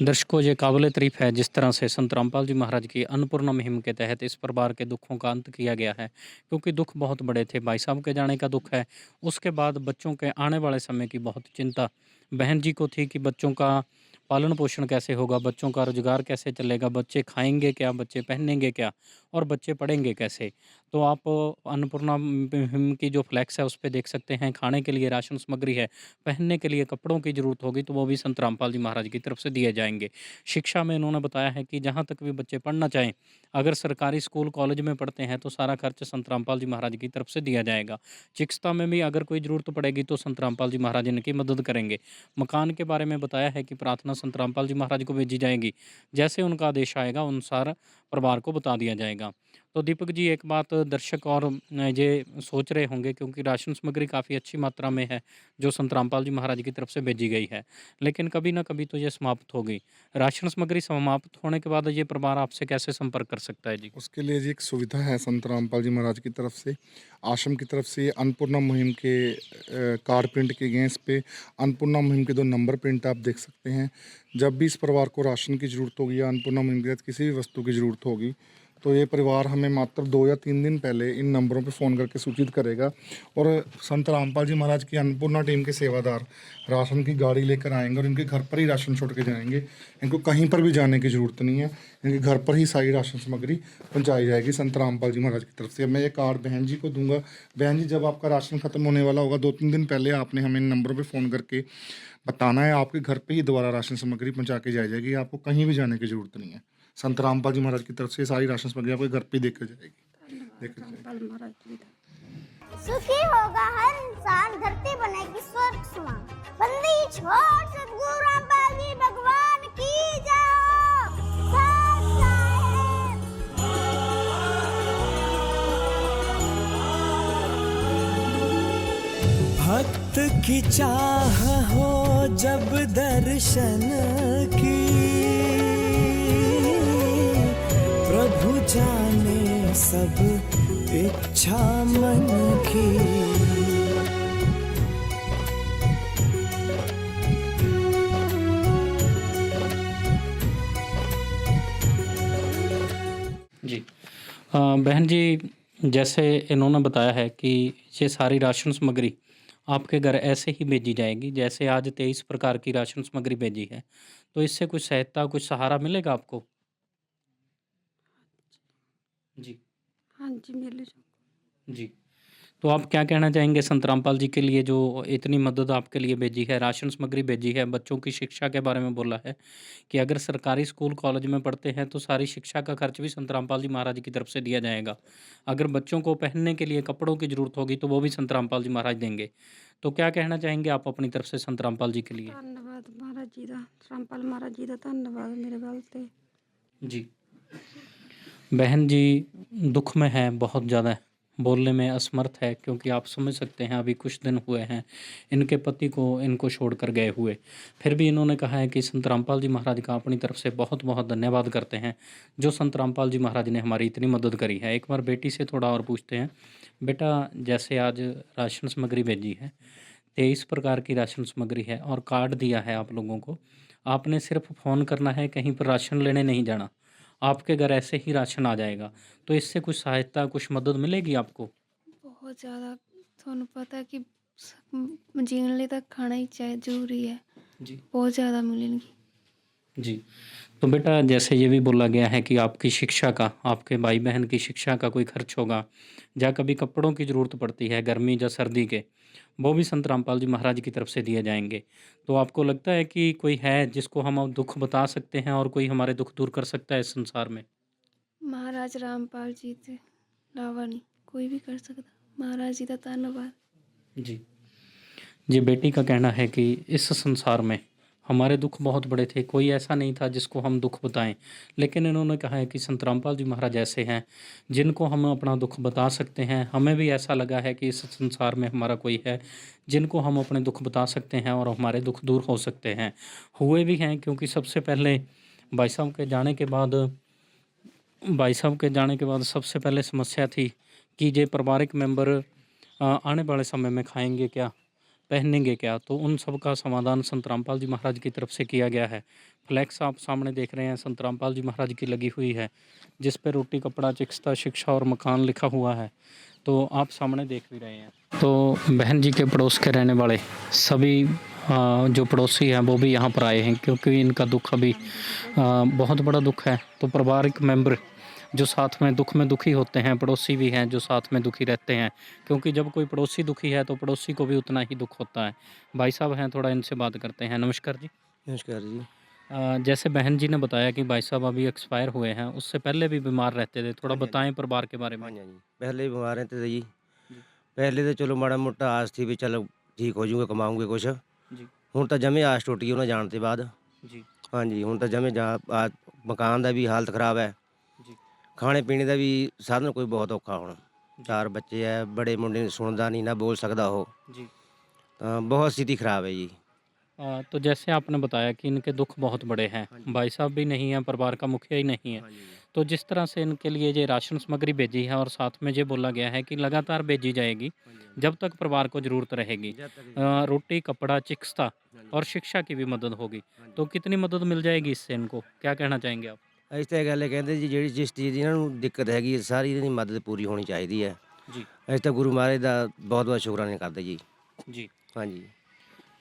दर्शकों, ये काबिल तारीफ़ है जिस तरह से संत रामपाल जी महाराज की अन्नपूर्णा मुहिम के तहत इस परिवार के दुखों का अंत किया गया है, क्योंकि दुख बहुत बड़े थे। भाई साहब के जाने का दुख है, उसके बाद बच्चों के आने वाले समय की बहुत चिंता बहन जी को थी कि बच्चों का पालन पोषण कैसे होगा, बच्चों का रोजगार कैसे चलेगा, बच्चे खाएंगे क्या, बच्चे पहनेंगे क्या और बच्चे पढ़ेंगे कैसे। तो आप अन्नपूर्णा मुहिम की जो फ्लैक्स है उस पे देख सकते हैं, खाने के लिए राशन सामग्री है, पहनने के लिए कपड़ों की ज़रूरत होगी तो वो भी संत रामपाल जी महाराज की तरफ से दिए जाएंगे। शिक्षा में इन्होंने बताया है कि जहाँ तक भी बच्चे पढ़ना चाहें, अगर सरकारी स्कूल कॉलेज में पढ़ते हैं तो सारा खर्च संत रामपाल जी महाराज की तरफ से दिया जाएगा। चिकित्सा में भी अगर कोई ज़रूरत पड़ेगी तो संत रामपाल जी महाराज इनकी मदद करेंगे। मकान के बारे में बताया है कि प्रार्थना संत रामपाल जी महाराज को भेजी जाएगी, जैसे उनका आदेश आएगा अनुसार परिवार को बता दिया जाएगा। तो दीपक जी, एक बात दर्शक और ये सोच रहे होंगे, क्योंकि राशन सामग्री काफ़ी अच्छी मात्रा में है जो संत रामपाल जी महाराज की तरफ से भेजी गई है, लेकिन कभी ना कभी तो ये समाप्त हो गई। राशन सामग्री समाप्त होने के बाद ये परिवार आपसे कैसे संपर्क कर सकता है जी? उसके लिए जी एक सुविधा है संत रामपाल जी महाराज की तरफ से, आश्रम की तरफ से अन्नपूर्णा मुहिम के कार्ड प्रिंट किए गए हैं। इस पे अन्नपूर्णा मुहिम के 2 नंबर प्रिंट आप देख सकते हैं। जब भी इस परिवार को राशन की ज़रूरत होगी या अन्नपूर्णा मुहिम के तहत किसी भी वस्तु की ज़रूरत होगी तो ये परिवार हमें मात्र 2 या 3 दिन पहले इन नंबरों पर फ़ोन करके सूचित करेगा और संत रामपाल जी महाराज की अन्नपूर्णा टीम के सेवादार राशन की गाड़ी लेकर आएंगे और इनके घर पर ही राशन छोड़ के जाएंगे। इनको कहीं पर भी जाने की ज़रूरत नहीं है, इनके घर पर ही सारी राशन सामग्री पहुंचाई जाएगी संत रामपाल जी महाराज की तरफ से। मैं ये कार्ड बहन जी को दूंगा। बहन जी, जब आपका राशन ख़त्म होने वाला होगा 2-3 दिन पहले आपने हमें इन नंबरों पर फ़ोन करके बताना है, आपके घर पर ही दोबारा राशन सामग्री पहुँचा के जाई जाएगी। आपको कहीं भी जाने की ज़रूरत नहीं है। संत रामपाल जी महाराज की तरफ से सारी राशन सामग्री आपके घर पे देकर जाएगी। सुखी होगा हर इंसान, धरती बनेगी स्वर्ग समान। बंदी छोड़ सद्गुरु रामपाल जी भगवान की जय। सत साहेब। भक्त की चाह हो जब दर्शन की, प्रभु जाने सब इच्छा मन की। जी बहन जी, जैसे इन्होंने बताया है कि ये सारी राशन सामग्री आपके घर ऐसे ही भेजी जाएगी, जैसे आज 23 प्रकार की राशन सामग्री भेजी है, तो इससे कुछ सहायता, कुछ सहारा मिलेगा आपको? जी हाँ जी, मिल जी। तो आप क्या कहना चाहेंगे संत रामपाल जी के लिए जो इतनी मदद आपके लिए भेजी है, राशन सामग्री भेजी है, बच्चों की शिक्षा के बारे में बोला है कि अगर सरकारी स्कूल कॉलेज में पढ़ते हैं तो सारी शिक्षा का खर्च भी संत रामपाल जी महाराज की तरफ से दिया जाएगा। अगर बच्चों को पहनने के लिए कपड़ों की ज़रूरत होगी तो वो भी संत रामपाल जी महाराज देंगे। तो क्या कहना चाहेंगे आप अपनी तरफ से संत रामपाल जी के लिए? धन्यवाद महाराज जी का, रामपाल महाराज जी का धन्यवाद मेरे वास्ते। जी बहन जी दुख में है, बहुत ज़्यादा बोलने में असमर्थ है, क्योंकि आप समझ सकते हैं अभी कुछ दिन हुए हैं इनके पति को इनको छोड़कर गए हुए। फिर भी इन्होंने कहा है कि संत रामपाल जी महाराज का अपनी तरफ से बहुत बहुत धन्यवाद करते हैं, जो संत रामपाल जी महाराज ने हमारी इतनी मदद करी है। एक बार बेटी से थोड़ा और पूछते हैं। बेटा, जैसे आज राशन सामग्री भेजी है, 23 प्रकार की राशन सामग्री है और कार्ड दिया है आप लोगों को, आपने सिर्फ फ़ोन करना है, कहीं पर राशन लेने नहीं जाना, आपके घर ऐसे ही राशन आ जाएगा। तो इससे कुछ सहायता, कुछ मदद मिलेगी आपको? बहुत ज़्यादा, थोड़ा पता है कि जीने लिए तक खाना ही चाहिए, जरूरी है जी बहुत ज़्यादा मिलेंगी। जी। तो बेटा, जैसे ये भी बोला गया है कि आपकी शिक्षा का, आपके भाई बहन की शिक्षा का कोई खर्च होगा, या कभी कपड़ों की ज़रूरत पड़ती है गर्मी या सर्दी के, वो भी संत रामपाल जी महाराज की तरफ से दिए जाएंगे। तो आपको लगता है कि कोई है जिसको हम अब दुख बता सकते हैं और कोई हमारे दुख दूर कर सकता है इस संसार में? महाराज रामपाल जी थे, अलावा नहीं कोई भी कर सकता। महाराज जी का धन्यवाद। जी जी। बेटी का कहना है कि इस संसार में हमारे दुख बहुत बड़े थे, कोई ऐसा नहीं था जिसको हम दुख बताएं, लेकिन इन्होंने कहा है कि संत रामपाल जी महाराज ऐसे हैं जिनको हम अपना दुख बता सकते हैं। हमें भी ऐसा लगा है कि इस संसार में हमारा कोई है जिनको हम अपने दुख बता सकते हैं और हमारे दुख दूर हो सकते हैं। हुए भी हैं, क्योंकि सबसे पहले भाई साहब के जाने के बाद सबसे पहले समस्या थी कि ये पारिवारिक मेंबर आने वाले समय में खाएंगे क्या, पहनेंगे क्या। तो उन सब का समाधान संत रामपाल जी महाराज की तरफ से किया गया है। फ्लैक्स आप सामने देख रहे हैं, संत रामपाल जी महाराज की लगी हुई है, जिस पर रोटी कपड़ा चिकित्सा शिक्षा और मकान लिखा हुआ है, तो आप सामने देख भी रहे हैं। तो बहन जी के पड़ोस के रहने वाले सभी जो पड़ोसी हैं वो भी यहाँ पर आए हैं, क्योंकि इनका दुख अभी बहुत बड़ा दुख है। तो पारिवारिक मेंबर जो साथ में दुखी होते हैं, पड़ोसी भी हैं जो साथ में दुखी रहते हैं, क्योंकि जब कोई पड़ोसी दुखी है तो पड़ोसी को भी उतना ही दुख होता है। भाई साहब हैं, थोड़ा इनसे बात करते हैं। नमस्कार जी। नमस्कार जी। जैसे बहन जी ने बताया कि भाई साहब अभी एक्सपायर हुए हैं, उससे पहले भी बीमार रहते थे, थोड़ा हाँ जी, हाँ जी। बताएं परिवार के बारे में। हाँ जी, हाँ जी। पहले भी बीमार रहते थे जी। पहले तो चलो माड़ा मोटा आस थी भी चलो ठीक हो जूँगे, कमाऊँगे कुछ। जी ਹੁਣ ਤਾਂ ਜਮੇ ਆਸ ਟੁੱਟ ਗਈ ਉਹਨਾਂ ਜਾਣ ਤੋਂ ਬਾਅਦ। जी ਹਾਂਜੀ, ਹੁਣ ਤਾਂ ਜਮੇ ਮਕਾਨ ਦਾ ਵੀ ਹਾਲਤ ਖਰਾਬ ਹੈ। जी ਖਾਣੇ ਪੀਣੇ ਦਾ ਵੀ ਸਾਧਨ ਕੋਈ ਬਹੁਤ ਔਖਾ ਹੁਣ। 4 ਬੱਚੇ ਹੈ, ਬੜੇ ਮੁੰਡੇ ਨੂੰ ਸੁਣਦਾ ਨਹੀਂ, ਨਾ ਬੋਲ ਸਕਦਾ ਉਹ। जी। ਤਾਂ ਬਹੁਤ ਸਥਿਤੀ ਖਰਾਬ ਹੈ ਜੀ। तो जैसे आपने बताया कि इनके दुख बहुत बड़े हैं, भाई साहब भी नहीं हैं, परिवार का मुखिया ही नहीं है, तो जिस तरह से इनके लिए ये राशन सामग्री भेजी है और साथ में ये बोला गया है कि लगातार भेजी जाएगी जब तक परिवार को ज़रूरत रहेगी। रोटी, कपड़ा, चिकित्सा और शिक्षा की भी मदद होगी, तो कितनी मदद मिल जाएगी इससे इनको, क्या कहना चाहेंगे आप? ਅਸੀਂ ਤਾਂ ਇਹ ਗੱਲ ਕਹਿੰਦੇ ਜੀ ਜਿਹੜੀ ਜਿਸ ਚੀਜ਼ ਦੀ ਇਹਨਾਂ ਨੂੰ ਦਿੱਕਤ ਹੈਗੀ ਹੈ, ਸਾਰੀ ਇਹਨਾਂ ਦੀ ਮਦਦ ਪੂਰੀ ਹੋਣੀ ਚਾਹੀਦੀ ਹੈ। जी ਅਸੀਂ ਤਾਂ ਗੁਰੂ ਮਹਾਰਾਜ ਦਾ ਬਹੁਤ ਬਹੁਤ ਸ਼ੁਕਰਾਨਾ ਕਰਦੇ ਜੀ। जी। ਹਾਂਜੀ।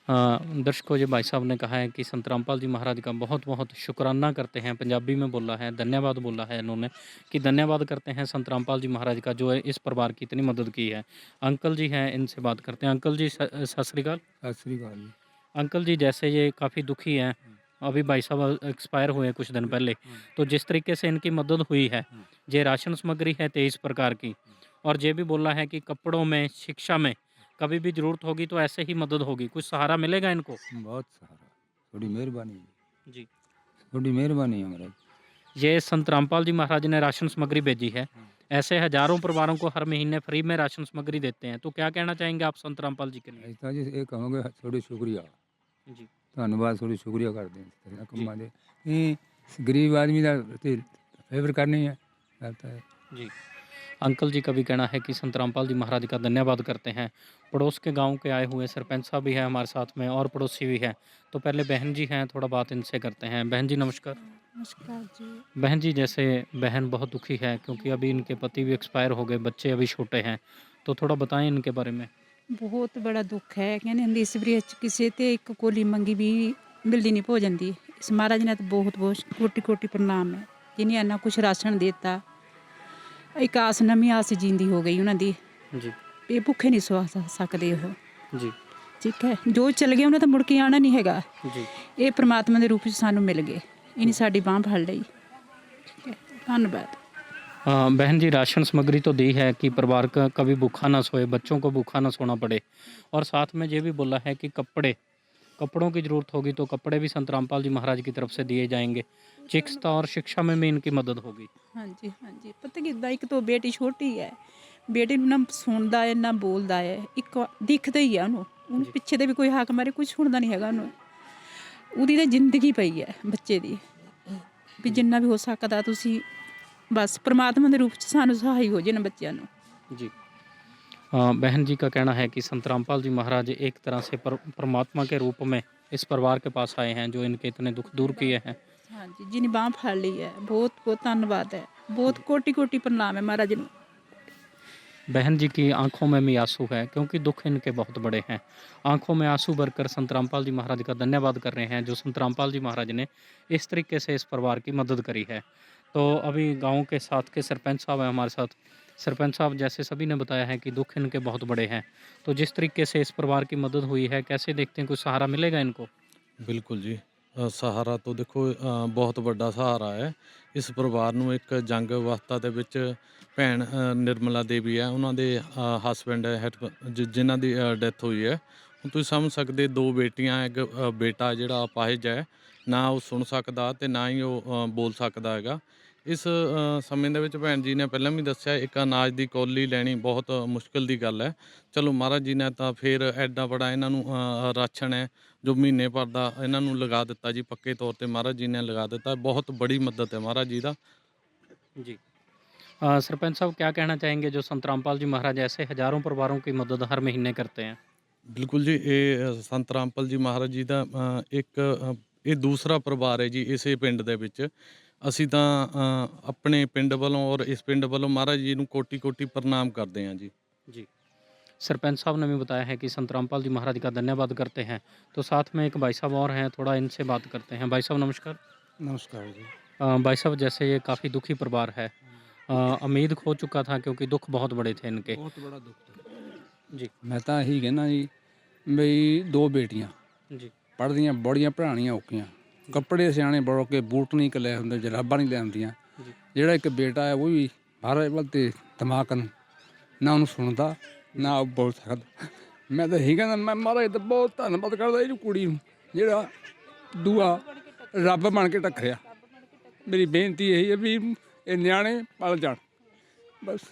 दर्शकों, ये भाई साहब ने कहा है कि संत रामपाल जी महाराज का बहुत बहुत शुक्राना करते हैं, पंजाबी में बोला है, धन्यवाद बोला है इन्होंने कि धन्यवाद करते हैं संत रामपाल जी महाराज का जो है इस परिवार की इतनी मदद की है। अंकल जी हैं, इनसे बात करते हैं। अंकल जी सत श्री अकाल। सत श्री अकाल जी। अंकल जी, जैसे ये काफ़ी दुखी हैं, अभी भाई साहब एक्सपायर हुए कुछ दिन पहले, तो जिस तरीके से इनकी मदद हुई है, ये राशन सामग्री है 23 प्रकार की, और ये भी बोला है कि कपड़ों में, शिक्षा में कभी भी ज़रूरत होगी तो ऐसे ही मदद होगी, कुछ सहारा मिलेगा इनको? बहुत सहारा, थोड़ी मेहरबानी जी। थोड़ी मेहरबानी है महाराज। ये संत रामपाल जी महाराज ने राशन सामग्री भेजी है, ऐसे हजारों परिवारों को हर महीने फ्री में राशन सामग्री देते हैं, तो क्या कहना चाहेंगे आप संत रामपाल जी के लिए? ऐसा जी ये कहोगे थोड़ी शुक्रिया, जी धन्यवाद, थोड़ी शुक्रिया कर दें कमा दे। ये गरीब आदमी का फेवर करनी है करता है जी। अंकल जी का भी कहना है कि संत रामपाल जी महाराज का धन्यवाद करते हैं। पड़ोस के गांव के आए हुए सरपंच साहब भी हैं हमारे साथ में और पड़ोसी भी हैं, तो पहले बहन जी हैं, थोड़ा बात इनसे करते हैं। बहन जी नमस्कार। नमस्कार जी। बहन जी, जैसे बहन बहुत दुखी है क्योंकि अभी इनके पति भी एक्सपायर हो गए, बच्चे अभी छोटे हैं, तो थोड़ा बताएं इनके बारे में। बहुत बड़ा दुख है, कहने ਹੁੰਦੀ ਇਸ ਵੀਰੇ ਕਿਸੇ ਤੇ ਇੱਕ ਕੋਲੀ ਮੰਗੀ ਵੀ ਮਿਲਦੀ ਨਹੀਂ ਭੋਜਨ ਦੀ। ਇਸ ਮਹਾਰਾਜ ਨੇ ਤਾਂ ਬਹੁਤ ਬਹੁਤ ਕੋਟੀ ਕੋਟੀ ਪ੍ਰਣਾਮ ਹੈ ਜਿਨੇ ਇੰਨਾ ਕੁਛ ਰਾਸ਼ਨ ਦਿੱਤਾ। ਇੱਕ ਆਸ ਨਵੀਂ ਆਸ ਜਿੰਦੀ ਹੋ ਗਈ ਉਹਨਾਂ ਦੀ ਜੀ। ਇਹ ਭੁੱਖੇ ਨਹੀਂ ਸਵਾ ਸਕਦੇ ਉਹ ਜੀ ਠੀਕ ਹੈ, ਜੋ ਚਲ ਗਏ ਉਹਨਾਂ ਤਾਂ ਮੁੜ ਕੇ ਆਣਾ ਨਹੀਂ ਹੈਗਾ ਜੀ। ਇਹ ਪ੍ਰਮਾਤਮਾ ਦੇ ਰੂਪ ਵਿੱਚ ਸਾਨੂੰ ਮਿਲ ਗਏ, ਇਹਨੇ ਸਾਡੀ ਬਾਂਹ ਫੜ ਲਈ। ਠੀਕ ਹੈ, ਧੰਨਵਾਦ। बहन जी, राशन सामग्री तो दी है कि परिवार का कभी भूखा ना सोए, बच्चों को भूखा ना सोना पड़े, और साथ में ये भी बोला है कि कपड़ों की ज़रूरत होगी तो कपड़े भी संत रामपाल जी महाराज की तरफ से दिए जाएंगे, चिकित्सा और शिक्षा में भी इनकी मदद होगी। ਹਾਂਜੀ ਹਾਂਜੀ, ਪਤਾ ਕਿੱਦਾਂ ਇੱਕ ਤਾਂ ਬੇਟੀ ਛੋਟੀ ਹੈ, ਬੇਟੀ ਨੂੰ ਨਾ ਸੁਣਦਾ ਹੈ ਨਾ ਬੋਲਦਾ ਹੈ, ਇੱਕ ਦਿਖਦਾ ਹੀ ਆ ਉਹਨੂੰ ਪਿੱਛੇ ਦੇ ਵੀ ਕੋਈ ਹਾਕ ਮਾਰੇ ਕੁਝ ਸੁਣਦਾ ਨਹੀਂ ਹੈਗਾ ਉਹਨੂੰ। ਉਹਦੀ ਤਾਂ ਜ਼ਿੰਦਗੀ ਪਈ ਹੈ ਬੱਚੇ ਦੀ, ਵੀ ਜਿੰਨਾ ਵੀ ਹੋ ਸਕਦਾ ਤੁਸੀਂ बस परमात्मा के रूप में सानू सहाय हो जाए बच्चों को। जी। बहन जी का कहना है कि संत रामपाल जी महाराज एक तरह से परमात्मा के रूप में इस परिवार के पास आए हैं जो इनके इतने दुख दूर किए हैं। हाँ जी, जिन्हें बाँह फाड़ ली है, बहुत बहुत धन्यवाद है, बहुत कोटि कोटि प्रणाम है महाराज ने। बहन जी की आंखों में भी आंसू है क्योंकि दुख इनके बहुत बड़े हैं। आंखों में आंसू भरकर संत रामपाल जी महाराज का धन्यवाद कर रहे हैं जो संत रामपाल जी महाराज ने इस तरीके से इस परिवार की मदद करी है। तो अभी गांव के साथ के सरपंच साहब हैं हमारे साथ। सरपंच साहब, जैसे सभी ने बताया है कि दुख इनके बहुत बड़े हैं, तो जिस तरीके से इस परिवार की मदद हुई है, कैसे देखते हैं, कुछ सहारा मिलेगा इनको? बिल्कुल जी, सहारा तो देखो बहुत ਵੱਡਾ ਸਹਾਰਾ ਹੈ ਇਸ ਪਰਿਵਾਰ ਨੂੰ। ਇੱਕ ਜੰਗ ਅਵਸਥਾ ਦੇ ਵਿੱਚ ਭੈਣ ਨਿਰਮਲਾ ਦੇਵੀ ਹੈ, ਉਹਨਾਂ ਦੇ ਹਸਬੈਂਡ ਹੈ ਜਿਨ੍ਹਾਂ ਦੀ ਡੈਥ ਹੋਈ ਹੈ। ਹੁਣ ਤੁਸੀਂ ਸਮਝ ਸਕਦੇ, 2 ਬੇਟੀਆਂ, ਇੱਕ ਬੇਟਾ ਜਿਹੜਾ ਅਪਾਹਿਜ ਹੈ, ਨਾ ਉਹ ਸੁਣ ਸਕਦਾ ਤੇ ਨਾ ਹੀ ਉਹ ਬੋਲ ਸਕਦਾ ਹੈਗਾ। ਇਸ ਸਮੇਂ ਦੇ ਵਿੱਚ ਭੈਣ ਜੀ ਨੇ ਪਹਿਲਾਂ ਵੀ ਦੱਸਿਆ ਇੱਕ ਅਨਾਜ ਦੀ ਕੌਲੀ ਲੈਣੀ ਬਹੁਤ ਮੁਸ਼ਕਿਲ ਦੀ ਗੱਲ ਹੈ। ਚਲੋ ਮਹਾਰਾਜ ਜੀ ਨੇ ਤਾਂ ਫਿਰ ਐਡਾ ਬੜਾ ਇਹਨਾਂ ਨੂੰ ਰਾਸ਼ਨ ਹੈ ਜੋ ਮਹੀਨੇ ਭਰ ਦਾ ਇਹਨਾਂ ਨੂੰ ਲਗਾ ਦਿੱਤਾ ਜੀ, ਪੱਕੇ ਤੌਰ 'ਤੇ ਮਹਾਰਾਜ ਜੀ ਨੇ ਲਗਾ ਦਿੱਤਾ। ਬਹੁਤ ਬੜੀ ਮਦਦ ਹੈ ਮਹਾਰਾਜ ਜੀ ਦਾ। जी। सरपंच साहब, क्या कहना चाहेंगे जो संत रामपाल जी महाराज ऐसे हजारों परिवारों की मदद हर महीने करते हैं? ਬਿਲਕੁਲ ਜੀ, ਇਹ ਸੰਤ ਰਾਮਪਾਲ ਜੀ ਮਹਾਰਾਜ ਜੀ ਦਾ ਇਹ ਦੂਸਰਾ ਪਰਿਵਾਰ ਹੈ ਜੀ ਇਸੇ ਪਿੰਡ ਦੇ ਵਿੱਚ। ਅਸੀਂ ਤਾਂ ਆਪਣੇ ਪਿੰਡ ਵੱਲੋਂ ਔਰ ਇਸ ਪਿੰਡ ਵੱਲੋਂ ਮਹਾਰਾਜ ਜੀ ਨੂੰ ਕੋਟੀ ਕੋਟੀ ਪ੍ਰਣਾਮ ਕਰਦੇ ਹਾਂ ਜੀ। जी। सरपंच साहब ने भी बताया है कि संत रामपाल जी महाराज का धन्यवाद करते हैं, तो साथ में एक भाई साहब और हैं, थोड़ा इनसे बात करते हैं। भाई साहब नमस्कार। नमस्कार जी। भाई साहब, जैसे ये काफ़ी दुखी परिवार है, उम्मीद खो चुका था क्योंकि दुख बहुत बड़े थे इनके। बहुत बड़ा दुख था जी मैं ਤਾਂ ਇਹੀ ਕਹਿਣਾ ਜੀ ਬਈ ਦੋ ਬੇਟੀਆਂ जी ਪੜ੍ਹਦੀਆਂ ਬੜੀਆਂ ਪੜ੍ਹਾਉਣੀਆਂ ਔਖੀਆਂ ਕੱਪੜੇ ਸਿਆਣੇ ਬੜੋ ਕੇ ਬੂਟ ਨਹੀਂ ਲੈ ਹੁੰਦੇ ਜਰਾਬਾਂ ਨਹੀਂ ਲੈ ਹੁੰਦੀਆਂ ਜੀ ਜਿਹੜਾ ਇੱਕ ਬੇਟਾ ਹੈ ਉਹ ਵੀ ਬਾਹਰ ਵੱਲ ਤੇ ਦਿਮਾਗ ਨੂੰ ਨਾ ਉਹਨੂੰ ਸੁਣਦਾ ਨਾ ਉਹ ਬੋਲ ਸਕਦਾ ਮੈਂ ਤਾਂ ਇਹੀ ਕਹਿੰਦਾ ਮੈਂ ਮਹਾਰਾਜ ਦਾ ਬਹੁਤ ਧੰਨਵਾਦ ਕਰਦਾ ਇਹਨੂੰ ਕੁੜੀ ਨੂੰ ਜਿਹੜਾ ਦੂਆ ਰੱਬ ਬਣ ਕੇ ਟੱਕਰਿਆ ਮੇਰੀ ਬੇਨਤੀ ਇਹੀ ਹੈ ਵੀ ਇਹ ਨਿਆਣੇ ਪਲ ਜਾਣ बस।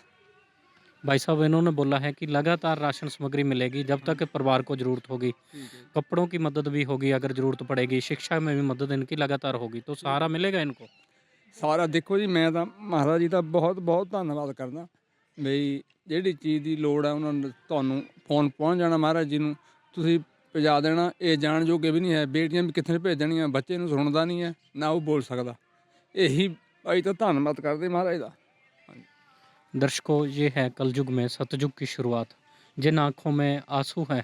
भाई साहब इन्होंने बोला है कि लगातार राशन सामग्री मिलेगी जब तक परिवार को ज़रूरत होगी, कपड़ों की मदद भी होगी अगर ज़रूरत पड़ेगी, शिक्षा में भी मदद इनकी लगातार होगी, तो सहारा मिलेगा इनको। ਸਾਰਾ ਦੇਖੋ ਜੀ ਮੈਂ ਤਾਂ ਮਹਾਰਾਜ ਜੀ ਦਾ ਬਹੁਤ ਬਹੁਤ ਧੰਨਵਾਦ ਕਰਦਾ ਬਈ ਜਿਹੜੀ ਚੀਜ਼ ਦੀ ਲੋੜ ਹੈ ਉਹਨਾਂ ਨੂੰ ਤੁਹਾਨੂੰ ਫੋਨ ਪਹੁੰਚ ਜਾਣਾ ਮਹਾਰਾਜ ਜੀ ਨੂੰ ਤੁਸੀਂ ਪਹੁੰਚਾ ਦੇਣਾ। ਇਹ ਜਾਣ ਜੋਗੇ ਵੀ ਨਹੀਂ ਹੈ, ਬੇਟੀਆਂ ਵੀ ਕਿੱਥੇ ਭੇਜ ਦੇਣੀਆਂ, ਬੱਚੇ ਨੂੰ ਸੁਣਦਾ ਨਹੀਂ ਹੈ ਨਾ ਉਹ ਬੋਲ ਸਕਦਾ। ਇਹੀ ਅਸੀਂ ਤਾਂ ਧੰਨਵਾਦ ਕਰਦੇ ਮਹਾਰਾਜ ਦਾ। दर्शकों, ये है कलयुग में सतयुग की शुरुआत। जिन आँखों में आंसू है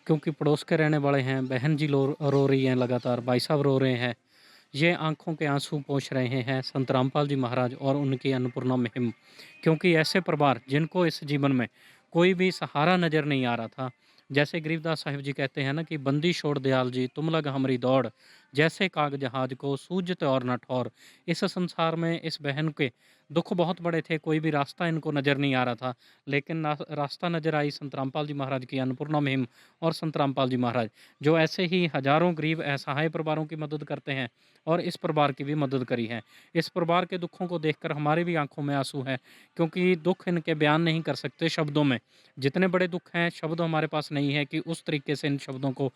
क्योंकि पड़ोस के रहने वाले हैं, बहन जी रो रही हैं लगातार, भाई साहब रो रहे हैं, ये आंखों के आंसू पोंछ रहे हैं संत रामपाल जी महाराज और उनकी अन्नपूर्णा मुहिम। क्योंकि ऐसे परिवार जिनको इस जीवन में कोई भी सहारा नज़र नहीं आ रहा था, जैसे गरीबदास साहिब जी कहते हैं ना कि बंदी छोड़ दयाल जी तुम लग हमारी दौड़, जैसे काग जहाज को सूझते और न ठौर। इस संसार में इस बहन के दुख बहुत बड़े थे, कोई भी रास्ता इनको नज़र नहीं आ रहा था, लेकिन रास्ता नज़र आई संत रामपाल जी महाराज की अन्नपूर्णा मुहिम और संत रामपाल जी महाराज जो ऐसे ही हजारों गरीब असहाय परिवारों की मदद करते हैं और इस परिवार की भी मदद करी है। इस परिवार के दुखों को देखकर हमारे भी आंखों में आंसू है, क्योंकि दुख इनके बयान नहीं कर सकते शब्दों में। जितने बड़े दुख हैं शब्द हमारे पास नहीं है कि उस तरीके से इन शब्दों को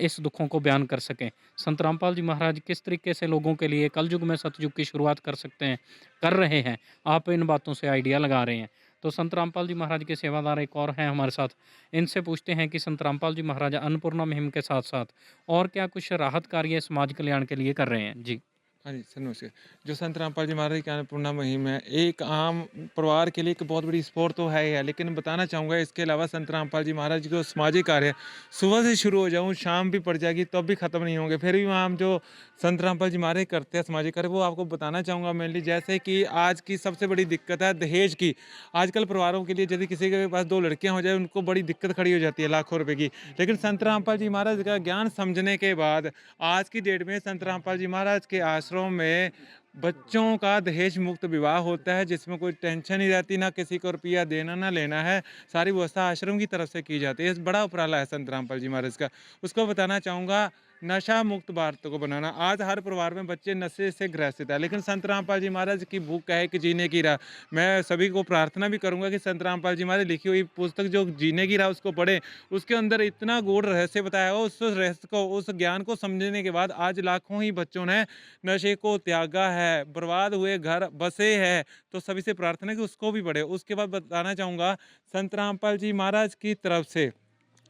इस दुखों को बयान कर सकें। संत रामपाल जी महाराज किस तरीके से लोगों के लिए कलयुग में सतयुग की शुरुआत कर सकते हैं, कर रहे हैं, आप इन बातों से आइडिया लगा रहे हैं। तो संत रामपाल जी महाराज के सेवादार एक और हैं हमारे साथ, इनसे पूछते हैं कि संत रामपाल जी महाराज अन्नपूर्णा मुहिम के साथ साथ और क्या कुछ राहत कार्य समाज कल्याण के लिए कर रहे हैं। जी हाँ जी सर नमस्कार। जो संत रामपाल जी महाराज की अन्नपूर्णा मुहिम है एक आम परिवार के लिए एक बहुत बड़ी सपोर्ट तो है ही है, लेकिन बताना चाहूँगा इसके अलावा संत रामपाल जी महाराज जी को सामाजिक कार्य सुबह से शुरू हो जाऊँ शाम भी पड़ जाएगी तब भी ख़त्म नहीं होंगे, फिर भी वहाँ जो संत रामपाल जी महाराज करते हैं सामाजिक कार्य वो आपको बताना चाहूँगा मेनली। जैसे कि आज की सबसे बड़ी दिक्कत है दहेज की। आजकल परिवारों के लिए यदि किसी के पास 2 लड़कियाँ हो जाए उनको बड़ी दिक्कत खड़ी हो जाती है लाखों रुपए की, लेकिन संत रामपाल जी महाराज का ज्ञान समझने के बाद आज की डेट में संत रामपाल जी महाराज के आश्रम में बच्चों का दहेज मुक्त विवाह होता है, जिसमें कोई टेंशन नहीं रहती, ना किसी को रुपया देना ना लेना है, सारी व्यवस्था आश्रम की तरफ से की जाती है। बड़ा उपराला है संत रामपाल जी महाराज का। उसको बताना चाहूँगा नशा मुक्त भारत को बनाना। आज हर परिवार में बच्चे नशे से ग्रसित है, लेकिन संत रामपाल जी महाराज की बुक है कि जीने की राह। मैं सभी को प्रार्थना भी करूंगा कि संत रामपाल जी महाराज लिखी हुई पुस्तक जो जीने की राह उसको पढ़ें। उसके अंदर इतना गूढ़ रहस्य बताया हो, उस रहस्य को उस ज्ञान को समझने के बाद आज लाखों ही बच्चों ने नशे को त्यागा है, बर्बाद हुए घर बसे है। तो सभी से प्रार्थना है कि उसको भी पढ़े। उसके बाद बताना चाहूँगा संत रामपाल जी महाराज की तरफ से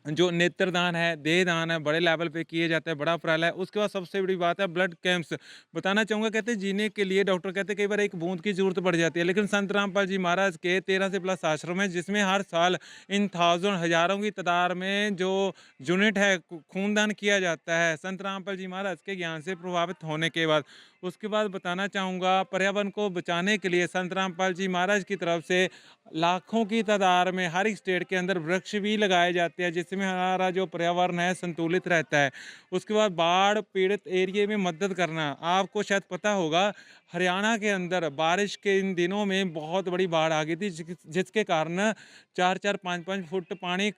जो नेत्रदान है, देहदान है, बड़े लेवल पे किए जाते हैं, बड़ा उपराला है। उसके बाद सबसे बड़ी बात है ब्लड कैंप्स। बताना चाहूँगा कहते हैं जीने के लिए डॉक्टर कहते हैं कई बार एक बूंद की जरूरत पड़ जाती है, लेकिन संत रामपाल जी महाराज के 13 से प्लस आश्रम है, जिसमें हर साल इन हजारों की तादाद में जो यूनिट है खूनदान किया जाता है संत रामपाल जी महाराज के ज्ञान से प्रभावित होने के बाद। उसके बाद बताना चाहूँगा पर्यावरण को बचाने के लिए संत रामपाल जी महाराज की तरफ से लाखों की तादाद में हर एक स्टेट के अंदर वृक्ष भी लगाए जाते हैं, जिसमें हमारा जो पर्यावरण है संतुलित रहता है। उसके बाद बाढ़ पीड़ित एरिया में मदद करना। आपको शायद पता होगा हरियाणा के अंदर बारिश के इन दिनों में बहुत बड़ी बाढ़ आ गई थी, जिसके कारण 4-4, 5-5 फुट पानी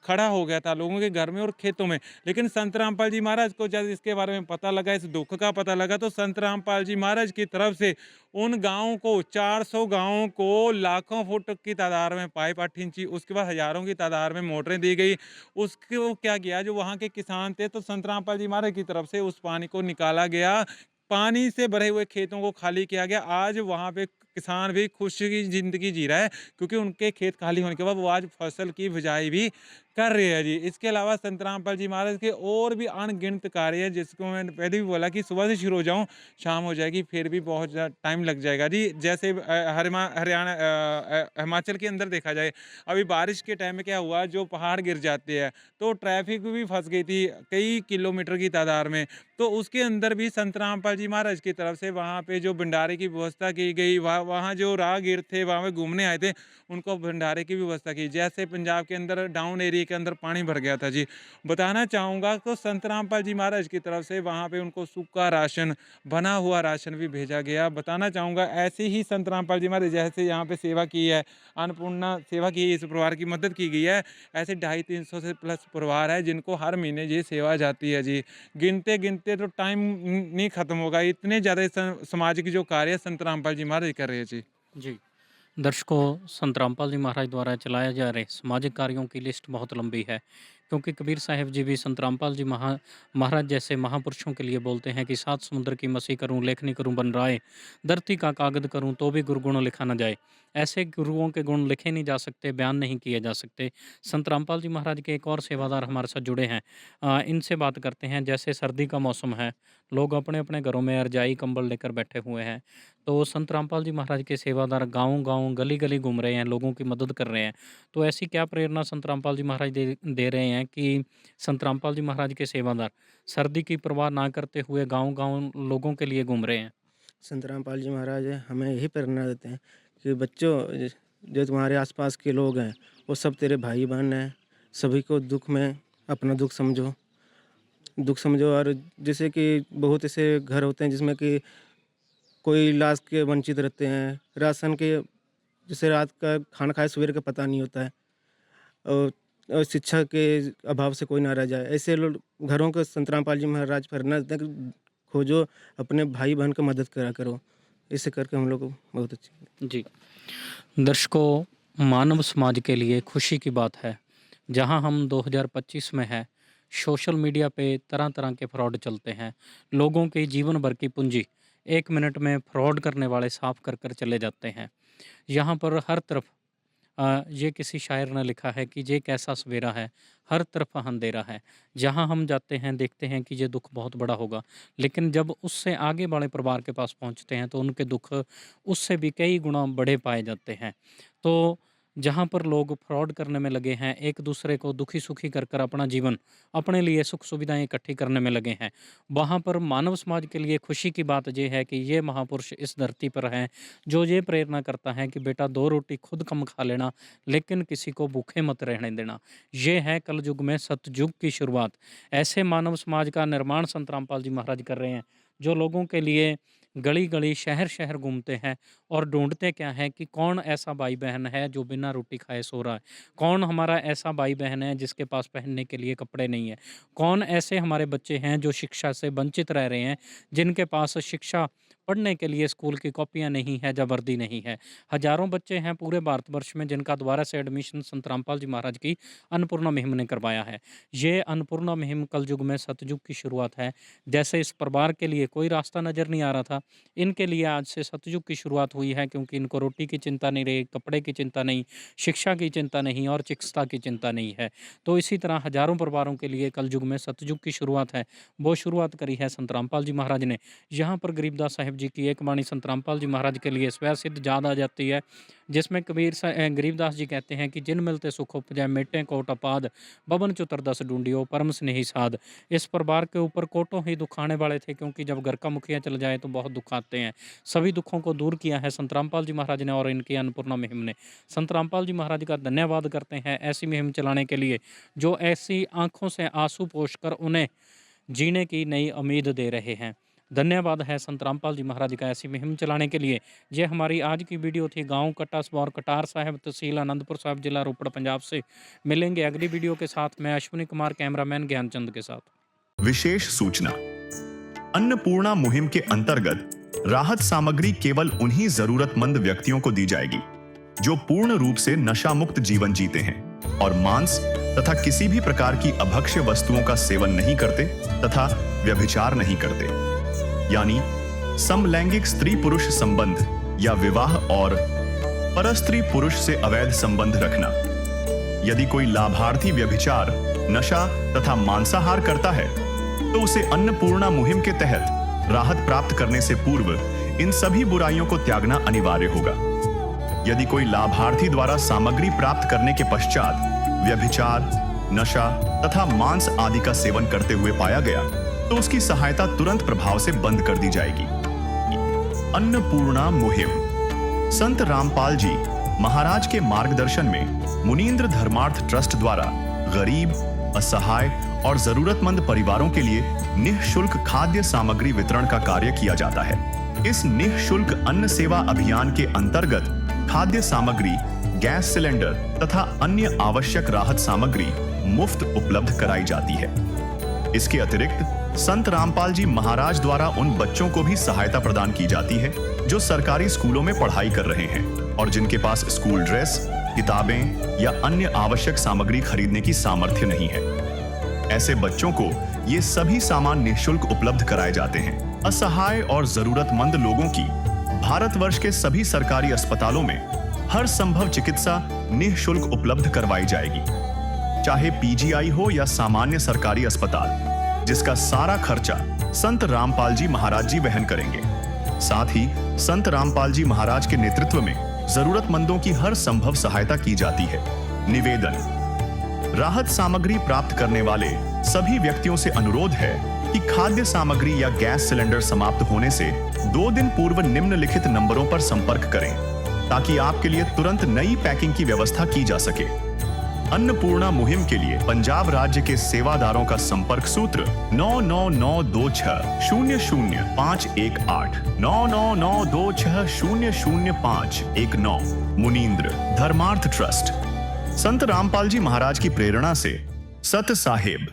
खड़ा हो गया था लोगों के घर में और खेतों में। लेकिन संत रामपाल जी महाराज को जब इसके बारे में पता लगा, इस दुख का पता लगा, तो संत रामपाल जी महाराज की तरफ से उन गाँवों को 400 गाँवों को लाखों फुट की तादाद में पाइप 8 इंची, उसके बाद हजारों की तादाद में मोटरें दी गई। उसको क्या किया, जो वहाँ के किसान थे तो संत रामपाल जी महाराज की तरफ से उस पानी को निकाला गया, पानी से भरे हुए खेतों को खाली किया गया। आज वहाँ पे किसान भी खुशी की ज़िंदगी जी रहा है, क्योंकि उनके खेत खाली होने के बाद वो आज फसल की बिजाई भी कर रहे हैं जी। इसके अलावा संत रामपाल जी महाराज के और भी अनगिनत कार्य हैं, जिसको मैंने पहले भी बोला कि सुबह से शुरू हो जाऊँ शाम हो जाएगी, फिर भी बहुत ज़्यादा टाइम लग जाएगा जी। जैसे हरियाणा हिमाचल के अंदर देखा जाए, अभी बारिश के टाइम में क्या हुआ, जो पहाड़ गिर जाते हैं तो ट्रैफिक भी फंस गई थी कई किलोमीटर की तादाद में। तो उसके अंदर भी संत रामपाल जी महाराज की तरफ से वहाँ पे जो भंडारे की व्यवस्था की गई, वहाँ वहाँ जो राहगीर थे वहाँ पे घूमने आए थे उनको भंडारे की व्यवस्था की। जैसे पंजाब के अंदर डाउन एरिया के अंदर पानी भर गया था जी, बताना चाहूँगा कि संत रामपाल जी महाराज की तरफ से वहाँ पे उनको सूखा राशन, बना हुआ राशन भी भेजा गया। बताना चाहूँगा ऐसे ही संत रामपाल जी महाराज जैसे यहाँ पे सेवा की है, अन्नपूर्णा सेवा की, इस परिवार की मदद की गई है, ऐसे 250-300 से प्लस परिवार है जिनको हर महीने ये सेवा जाती है जी। गिनते गिनते तो टाइम नहीं ख़त्म होगा, इतने ज़्यादा सामाजिक जो कार्य संत रामपाल जी महाराज कर रहे हैं जी। जी दर्शकों, संत रामपाल जी महाराज द्वारा चलाए जा रहे सामाजिक कार्यों की लिस्ट बहुत लंबी है, क्योंकि कबीर साहिब जी भी संत रामपाल जी महाराज जैसे महापुरुषों के लिए बोलते हैं कि 7 समुद्र की मसी करूं, लेखनी करूं बन राय, धरती का कागज करूं तो भी गुरुगुण लिखा न जाए। ऐसे गुरुओं के गुण लिखे नहीं जा सकते, बयान नहीं किए जा सकते। संत रामपाल जी महाराज के एक और सेवादार हमारे साथ जुड़े हैं, इनसे बात करते हैं। जैसे सर्दी का मौसम है, लोग अपने अपने घरों में रजाई कंबल लेकर बैठे हुए हैं, तो संत रामपाल जी महाराज के सेवादार गाँव-गाँव, गली-गली घूम रहे हैं, लोगों की मदद कर रहे हैं। तो ऐसी क्या प्रेरणा संत रामपाल जी महाराज दे रहे हैं कि संत रामपाल जी महाराज के सेवादार सर्दी की परवाह ना करते हुए गाँव-गाँव लोगों के लिए घूम रहे हैं? संत रामपाल जी महाराज हमें यही प्रेरणा देते हैं कि बच्चों, जो तुम्हारे आसपास के लोग हैं वो सब तेरे भाई बहन हैं, सभी को दुख में अपना दुख समझो। और जैसे कि बहुत ऐसे घर होते हैं जिसमें कि कोई इलाज के वंचित रहते हैं, राशन के, जैसे रात का खाना खाए सवेरे का पता नहीं होता है, और शिक्षा के अभाव से कोई ना रह जाए, ऐसे लोग घरों को संत रामपाल जी महाराज प्रेरणा देते हैं कि खोजो, अपने भाई बहन की मदद करा करो। इसे करके हम लोग को बहुत अच्छी। जी दर्शकों, मानव समाज के लिए खुशी की बात है, जहां हम 2025 में है, सोशल मीडिया पे तरह तरह के फ्रॉड चलते हैं, लोगों की जीवन भर की पूंजी 1 मिनट में फ्रॉड करने वाले साफ कर कर चले जाते हैं। यहाँ पर हर तरफ ये किसी शायर ने लिखा है कि ये कैसा सवेरा है, हर तरफ अंधेरा है। जहाँ हम जाते हैं देखते हैं कि ये दुख बहुत बड़ा होगा, लेकिन जब उससे आगे वाले परिवार के पास पहुँचते हैं तो उनके दुख उससे भी कई गुना बड़े पाए जाते हैं। तो जहाँ पर लोग फ्रॉड करने में लगे हैं, एक दूसरे को दुखी सुखी कर कर अपना जीवन, अपने लिए सुख सुविधाएं इकट्ठी करने में लगे हैं, वहाँ पर मानव समाज के लिए खुशी की बात यह है कि ये महापुरुष इस धरती पर हैं जो ये प्रेरणा करता है कि बेटा 2 रोटी खुद कम खा लेना, लेकिन किसी को भूखे मत रहने देना। ये है कलयुग में सतयुग की शुरुआत। ऐसे मानव समाज का निर्माण संत रामपाल जी महाराज कर रहे हैं, जो लोगों के लिए गली गली शहर शहर घूमते हैं और ढूंढते क्या है कि कौन ऐसा भाई बहन है जो बिना रोटी खाए सो रहा है, कौन हमारा ऐसा भाई बहन है जिसके पास पहनने के लिए कपड़े नहीं है, कौन ऐसे हमारे बच्चे हैं जो शिक्षा से वंचित रह रहे हैं, जिनके पास शिक्षा पढ़ने के लिए स्कूल की कॉपियां नहीं है या वर्दी नहीं है। हजारों बच्चे हैं पूरे भारतवर्ष में जिनका दोबारा से एडमिशन संत रामपाल जी महाराज की अन्नपूर्णा मुहिम ने करवाया है। ये अन्नपूर्णा मुहिम कलयुग में सतयुग की शुरुआत है। जैसे इस परिवार के लिए कोई रास्ता नज़र नहीं आ रहा था, इनके लिए आज से सतयुग की शुरुआत हुई है, क्योंकि इनको रोटी की चिंता नहीं रही, कपड़े की चिंता नहीं, शिक्षा की चिंता नहीं और चिकित्सा की चिंता नहीं है। तो इसी तरह हजारों परिवारों के लिए कलयुग में सतयुग की शुरुआत है। वो शुरुआत करी है संत रामपाल जी महाराज ने। यहाँ पर गरीबदास साहिब जी की एक वाणी संत रामपाल जी महाराज के लिए स्वयं सिद्ध याद आ जाती है, जिसमें गरीबदास जी कहते हैं कि जिन मिलते सुख उपजय मेटे कोट अपाद, बबन चतुर्दश ढूंढियो परम स्नेही साध। इस परिवार के ऊपर कोटों ही दुख आने वाले थे, क्योंकि जब घर का मुखिया चल जाए तो बहुत दुख आते हैं। सभी दुखों को दूर किया है संत रामपाल जी महाराज ने और इनकी अन्नपूर्णा मुहिम ने। संत रामपाल जी महाराज का धन्यवाद करते हैं ऐसी मुहिम चलाने के लिए, जो ऐसी आंखों से आंसू पोंछकर उन्हें जीने की नई उम्मीद दे रहे हैं। धन्यवाद है संत रामपाल जी महाराज का ऐसी मुहिम चलाने के लिए। ये हमारी आज की वीडियो थी गांव कट्टा सवार कटार साहिब, तहसील आनंदपुर साहिब, जिला रोपड़, पंजाब से। मिलेंगे अगली वीडियो के साथ। मैं अश्विनी कुमार, कैमरामैन ज्ञानचंद के साथ। विशेष सूचना, अन्नपूर्णा मुहिम के अंतर्गत राहत सामग्री केवल उन्हीं जरूरतमंद व्यक्तियों को दी जाएगी जो पूर्ण रूप से नशा मुक्त जीवन जीते हैं और मांस तथा किसी भी प्रकार की अभक्ष्य वस्तुओं का सेवन नहीं करते तथा व्यभिचार नहीं करते, यानी समलैंगिक स्त्री पुरुष संबंध या विवाह और परस्त्री पुरुष से अवैध संबंध रखना। यदि कोई लाभार्थी व्यभिचार, नशा तथा मांसाहार करता है तो उसे अन्नपूर्णा मुहिम के तहत राहत प्राप्त करने से पूर्व इन सभी बुराइयों को त्यागना अनिवार्य होगा। यदि कोई लाभार्थी द्वारा सामग्री प्राप्त करने के पश्चात व्यभिचार, नशा तथा मांस आदि का सेवन करते हुए पाया गया तो उसकी सहायता तुरंत प्रभाव से बंद कर दी जाएगी। अन्नपूर्णा मुहिम संत रामपाल जी महाराज के मार्गदर्शन में मुनींद्र धर्मार्थ ट्रस्ट द्वारा गरीब, असहाय और जरूरतमंद परिवारों के लिए निःशुल्क खाद्य सामग्री वितरण का कार्य किया जाता है। इस निःशुल्क अन्न सेवा अभियान के अंतर्गत खाद्य सामग्री, गैस सिलेंडर तथा अन्य आवश्यक राहत सामग्री मुफ्त उपलब्ध कराई जाती है। इसके अतिरिक्त संत रामपाल जी महाराज द्वारा उन बच्चों को भी सहायता प्रदान की जाती है जो सरकारी स्कूलों में पढ़ाई कर रहे हैं और जिनके पास स्कूल ड्रेस, किताबें या अन्य आवश्यक सामग्री खरीदने की सामर्थ्य नहीं है। ऐसे बच्चों को ये सभी सामान निःशुल्क उपलब्ध कराए जाते हैं। असहाय और जरूरतमंद लोगों की भारतवर्ष के सभी सरकारी अस्पतालों में हर संभव चिकित्सा निःशुल्क उपलब्ध करवाई जाएगी, चाहे पीजीआई हो या सामान्य सरकारी अस्पताल, जिसका सारा खर्चा संत रामपाल जी महाराज जी वहन करेंगे। साथ ही संत रामपाल जी महाराज के नेतृत्व में जरूरतमंदों की हर संभव सहायता की जाती है। निवेदन: राहत सामग्री प्राप्त करने वाले सभी व्यक्तियों से अनुरोध है कि खाद्य सामग्री या गैस सिलेंडर समाप्त होने से 2 दिन पूर्व निम्नलिखित नंबरों पर संपर्क करें ताकि आपके लिए तुरंत नई पैकिंग की व्यवस्था की जा सके। अन्नपूर्णा मुहिम के लिए पंजाब राज्य के सेवादारों का संपर्क सूत्र 9992600518 9992600519। मुनींद्र धर्मार्थ ट्रस्ट, संत रामपाल जी महाराज की प्रेरणा से सत साहिब।